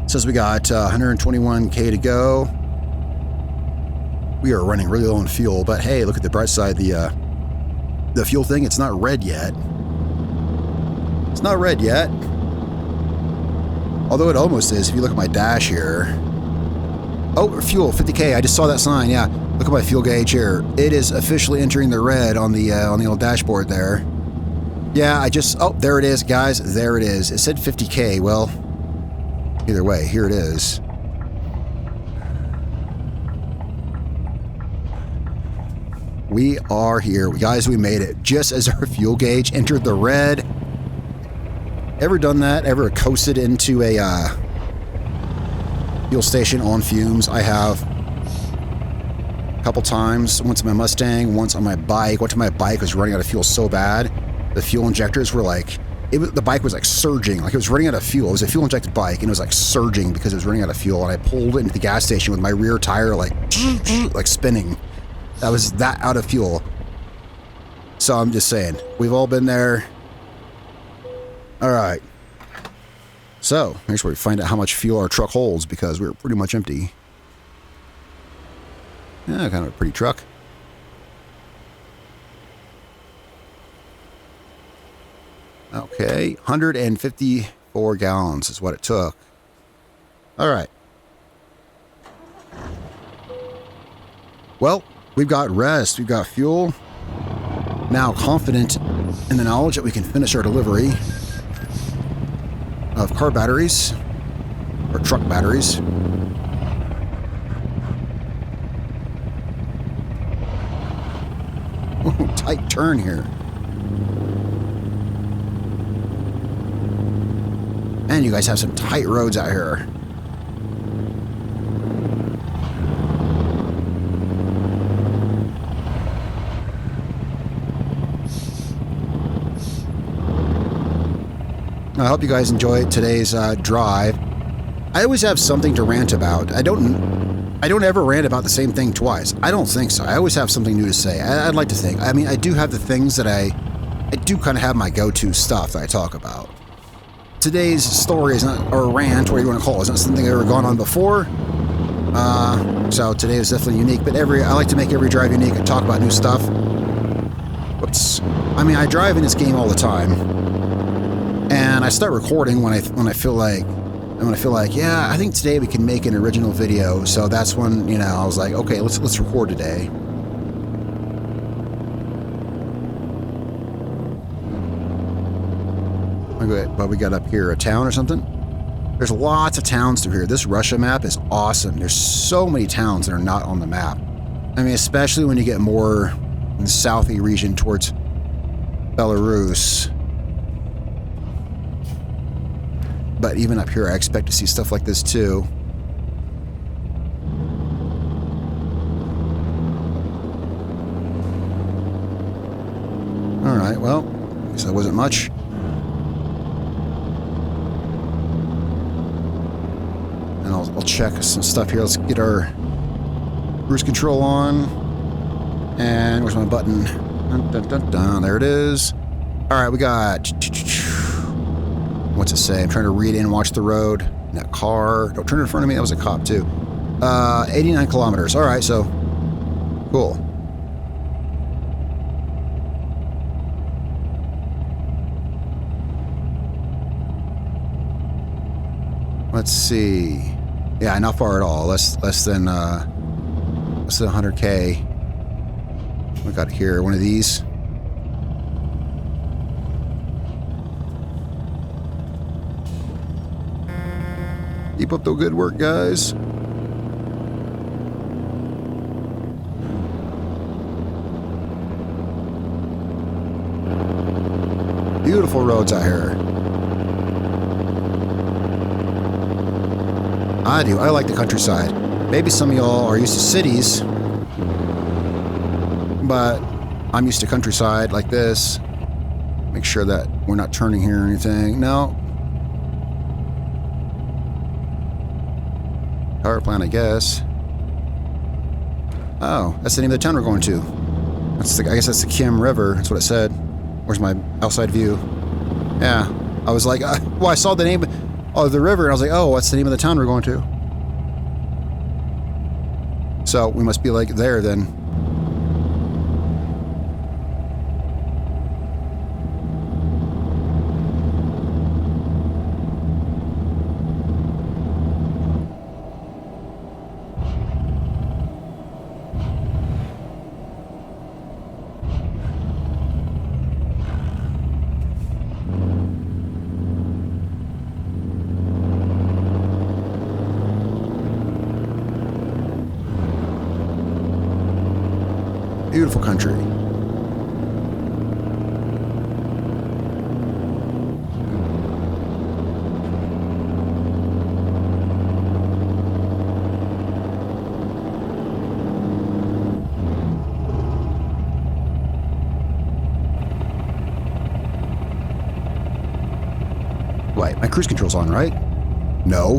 It says we got 121K to go. We are running really low on fuel, but hey, look at the bright side. The fuel thing, it's not red yet. It's not red yet. Although it almost is if you look at my dash here. Oh, fuel, 50K. I just saw that sign, yeah. Look at my fuel gauge here. It is officially entering the red on the old dashboard there. Yeah, oh, there it is, guys. There it is. It said 50K. Well, either way, here it is. We are here. Guys, we made it. Just as our fuel gauge entered the red. Ever done that? Ever coasted into a fuel station on fumes? I have. A couple times. Once on my Mustang, once on my bike. Once on my bike was running out of fuel so bad. The fuel injectors were like... the bike was like surging. Like it was running out of fuel. It was a fuel injected bike and it was like surging because it was running out of fuel. And I pulled into the gas station with my rear tire like spinning. That was that out of fuel. So I'm just saying, we've all been there. All right. So here's where we find out how much fuel our truck holds because we're pretty much empty. Yeah, kind of a pretty truck. Okay, 154 gallons is what it took. All right. Well, we've got rest, we've got fuel. Now confident in the knowledge that we can finish our delivery of car batteries, or truck batteries. Ooh, tight turn here. Man, you guys have some tight roads out here. I hope you guys enjoyed today's drive. I always have something to rant about. I don't ever rant about the same thing twice. I don't think so. I always have something new to say. I'd like to think. I mean, I do have the things that I do kind of have my go-to stuff that I talk about. Today's story is not, or rant, whatever you want to call it, is not something I've ever gone on before. So today is definitely unique, but I like to make every drive unique and talk about new stuff. Whoops. I mean, I drive in this game all the time, and I start recording when I feel like, yeah, I think today we can make an original video. So that's when, you know, I was like, okay, let's record today. What we got up here, a town or something? There's lots of towns through here. This Russia map is awesome. There's so many towns that are not on the map. I mean, especially when you get more in the southy region towards Belarus. But even up here, I expect to see stuff like this too. All right, well, I guess that wasn't much. And I'll check some stuff here. Let's get our cruise control on. And where's my button? Dun, dun, dun, dun. There it is. All right, we got... What's it say? I'm trying to read in and watch the road. That car. Don't turn in front of me. That was a cop, too. 89 kilometers. All right, so... Cool. Let's see. Yeah, not far at all. Less than 100K. We got here one of these. Keep up the good work, guys. Beautiful roads out here. I do. I like the countryside. Maybe some of y'all are used to cities, but I'm used to countryside like this. Make sure that we're not turning here or anything. No. Power plant, I guess. Oh, that's the name of the town we're going to. I guess that's the Kim River. That's what it said. Where's my outside view? Yeah. I was like, well, I saw the name of the river, and I was like, oh, what's the name of the town we're going to? So we must be like there then. Beautiful country. Wait, my cruise control's on, right? No.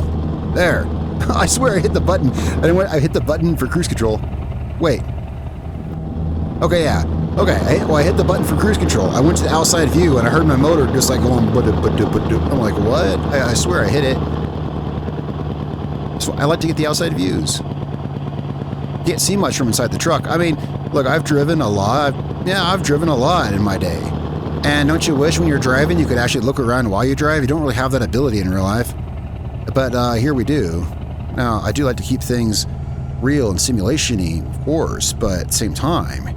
There. I swear I hit the button. I hit the button for cruise control. Wait. Okay, yeah. Okay, I hit the button for cruise control. I went to the outside view and I heard my motor just like going. I'm like, what? I swear I hit it. So I like to get the outside views. Can't see much from inside the truck. I mean, look, I've driven a lot. I've driven a lot in my day. And don't you wish when you're driving you could actually look around while you drive? You don't really have that ability in real life. But here we do. Now, I do like to keep things real and simulation-y, of course, but at the same time,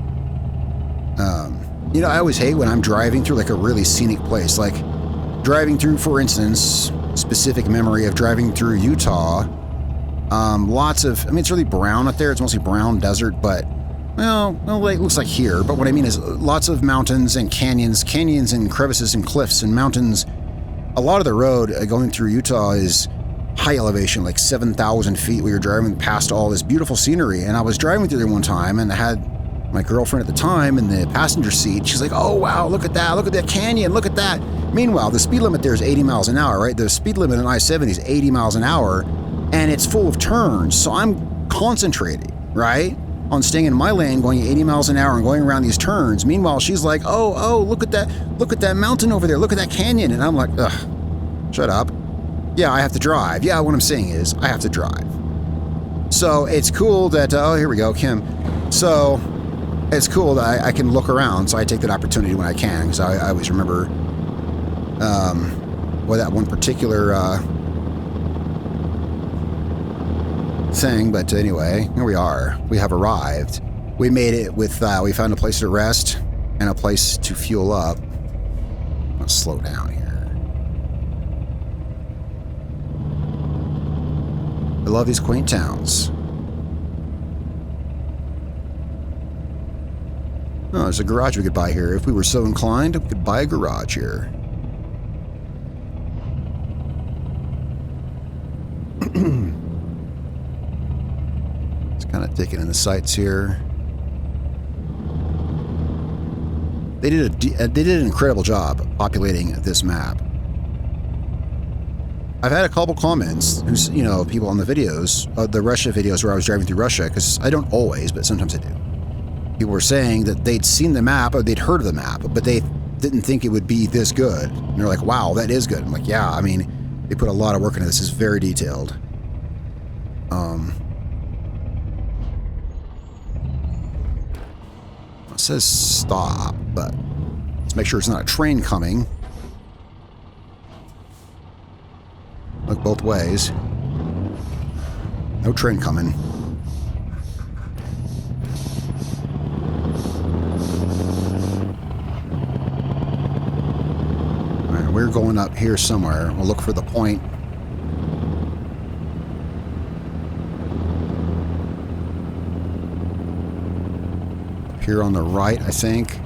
I always hate when I'm driving through like a really scenic place, like driving through, for instance, specific memory of driving through Utah. It's really brown out there. It's mostly brown desert, but well, it looks like here. But what I mean is lots of mountains and canyons and crevices and cliffs and mountains. A lot of the road going through Utah is high elevation, like 7,000 feet. We were driving past all this beautiful scenery, and I was driving through there one time, and I had my girlfriend at the time in the passenger seat. She's like, oh, wow, look at that canyon, look at that. Meanwhile, the speed limit there is 80 miles an hour, right? The speed limit on I-70 is 80 miles an hour, and it's full of turns. So I'm concentrating, right, on staying in my lane, going 80 miles an hour and going around these turns. Meanwhile, she's like, oh, look at that mountain over there, look at that canyon. And I'm like, ugh, shut up. Yeah, I have to drive. Yeah, what I'm saying is I have to drive. So it's cool that, here we go, Kim. So it's cool that I can look around, so I take that opportunity when I can, because I always remember that one particular thing. But anyway, here we are. We have arrived. We made it with, we found a place to rest and a place to fuel up. Let's slow down here. I love these quaint towns. Oh, there's a garage we could buy here. If we were so inclined, we could buy a garage here. It's kind of taking in the sights here. They did an incredible job populating this map. I've had a couple comments, people on the videos, the Russia videos where I was driving through Russia, because I don't always, but sometimes I do. People were saying that they'd seen the map, or they'd heard of the map, but they didn't think it would be this good. And they're like, wow, that is good. I'm like, yeah, I mean, they put a lot of work into this. It's very detailed. It says stop, but let's make sure it's not a train coming. Look both ways. No train coming. All right, we're going up here somewhere. We'll look for the point. Up here on the right, I think.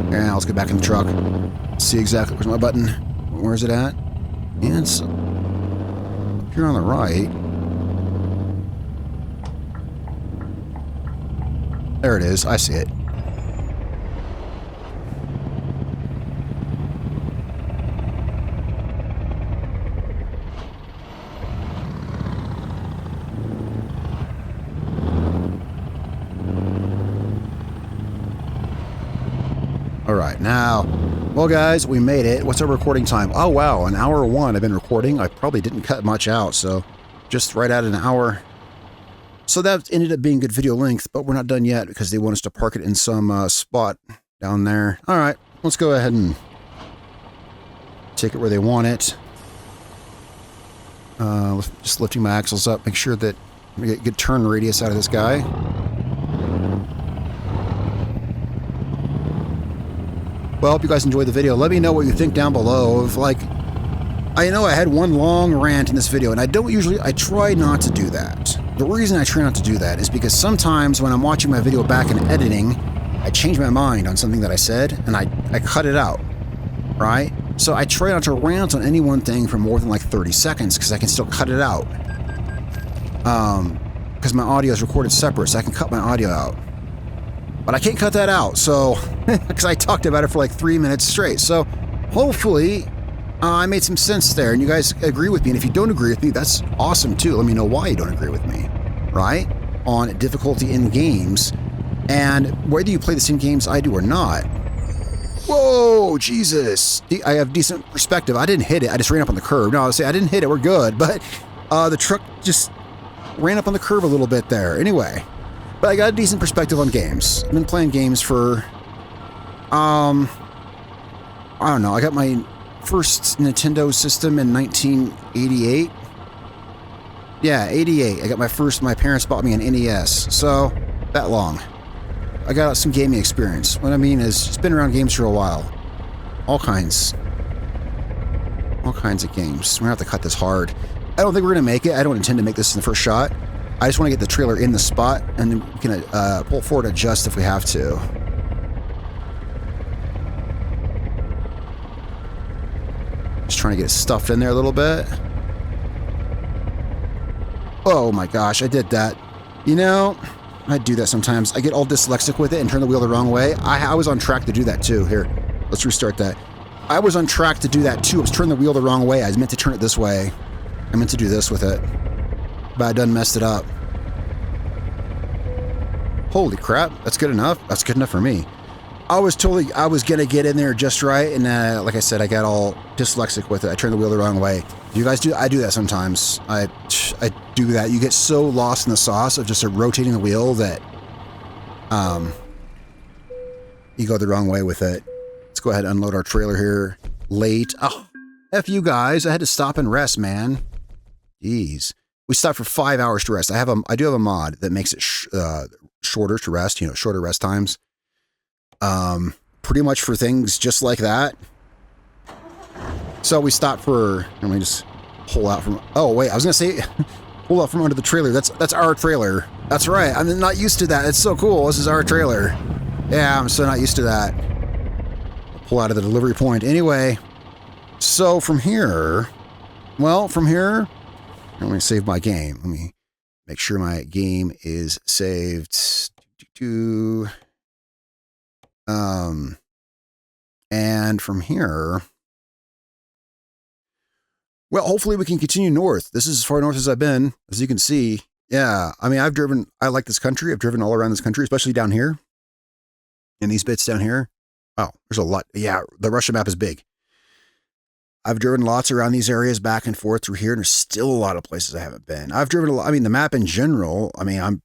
Yeah, let's get back in the truck. See exactly where's my button. Where's it at? And it's up here on the right. There it is. I see it. All right, now, well, guys, we made it. What's our recording time? Oh, wow, an hour 1 I've been recording. I probably didn't cut much out, so just right at an hour. So that ended up being good video length, but we're not done yet because they want us to park it in some spot down there. All right, let's go ahead and take it where they want it. Just lifting my axles up, make sure that we get good turn radius out of this guy. Well, I hope you guys enjoyed the video. Let me know what you think down below of, like, I know I had one long rant in this video, and I try not to do that. The reason I try not to do that is because sometimes when I'm watching my video back and editing, I change my mind on something that I said, and I cut it out, right? So I try not to rant on any one thing for more than like 30 seconds, because I can still cut it out. Because my audio is recorded separate, so I can cut my audio out. But I can't cut that out, so, because I talked about it for like 3 minutes straight. So hopefully I made some sense there, and you guys agree with me. And if you don't agree with me, that's awesome too. Let me know why you don't agree with me, right? On difficulty in games, and whether you play the same games I do or not. Whoa, Jesus. I have decent perspective. I didn't hit it. I just ran up on the curb. No, I say I didn't hit it. We're good. But the truck just ran up on the curb a little bit there. Anyway. But I got a decent perspective on games. I've been playing games for, I don't know. I got my first Nintendo system in 1988. Yeah, 88. I got my parents bought me an NES. So, that long. I got some gaming experience. What I mean is, it's been around games for a while. All kinds. All kinds of games. We're going to have to cut this hard. I don't think we're going to make it. I don't intend to make this in the first shot. I just want to get the trailer in the spot, and then we can pull forward, adjust if we have to. Just trying to get it stuffed in there a little bit. Oh my gosh, I did that. You know, I do that sometimes. I get all dyslexic with it and turn the wheel the wrong way. I was on track to do that too. Here, let's restart that. I was on track to do that too. I was turning the wheel the wrong way. I was meant to turn it this way. I meant to do this with it. But I done messed it up. Holy crap, that's good enough. That's good enough for me. I was gonna get in there just right, and like I said, I got all dyslexic with it. I turned the wheel the wrong way. You guys do? I do that sometimes. I do that. You get so lost in the sauce of just rotating the wheel that you go the wrong way with it. Let's go ahead and unload our trailer here. Late. Oh, F you guys. I had to stop and rest, man. Jeez. We stopped for 5 hours to rest. I do have a mod that makes it shorter to rest, you know, shorter rest times. Pretty much for things just like that. So we stopped for, let me just pull out from, oh wait, I was going to say, pull out from under the trailer. That's our trailer. That's right. I'm not used to that. It's so cool. This is our trailer. Yeah, I'm so not used to that. Pull out of the delivery point. Anyway, so from here, let me save my game. Let me make sure my game is saved. And from here, well, hopefully we can continue north. This is as far north as I've been, as you can see. Yeah, I mean, I like this country. I've driven all around this country, especially down here. In these bits down here. Oh, there's a lot. Yeah, the Russia map is big. I've driven lots around these areas back and forth through here, and there's still a lot of places I haven't been. I've driven a lot. I mean, the map in general, I mean,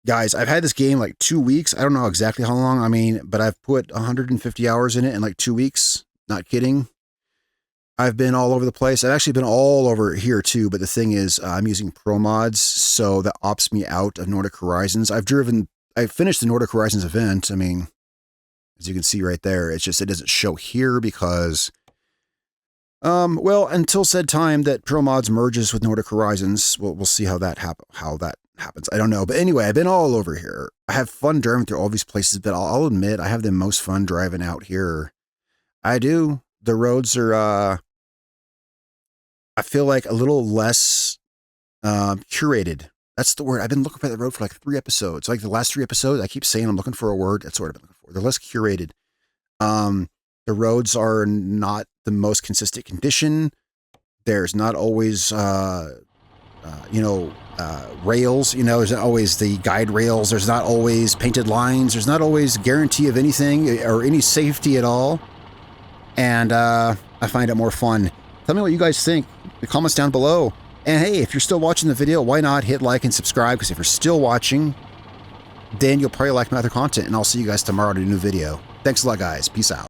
guys, I've had this game like 2 weeks. I don't know exactly how long. I mean, but I've put 150 hours in it in like 2 weeks. Not kidding. I've been all over the place. I've actually been all over here too, but the thing is, I'm using Pro Mods, so that opts me out of Nordic Horizons. I finished the Nordic Horizons event. I mean, as you can see right there, it's just, it doesn't show here because, well, until said time that Pro Mods merges with Nordic Horizons, we'll see how that happens. I don't know. But anyway, I've been all over here. I have fun driving through all these places, but I'll admit I have the most fun driving out here. I do. The roads are, I feel like a little less curated. That's the word. I've been looking for the road for like 3 episodes. Like the last 3 episodes, I keep saying I'm looking for a word. That's what I've been looking for. They're less curated. The roads are not the most consistent condition. There's not always, rails. There's not always the guide rails. There's not always painted lines. There's not always guarantee of anything or any safety at all. And I find it more fun. Tell me what you guys think. The comments down below. And hey, if you're still watching the video, why not hit like and subscribe? Because if you're still watching, then you'll probably like my other content. And I'll see you guys tomorrow in a new video. Thanks a lot, guys. Peace out.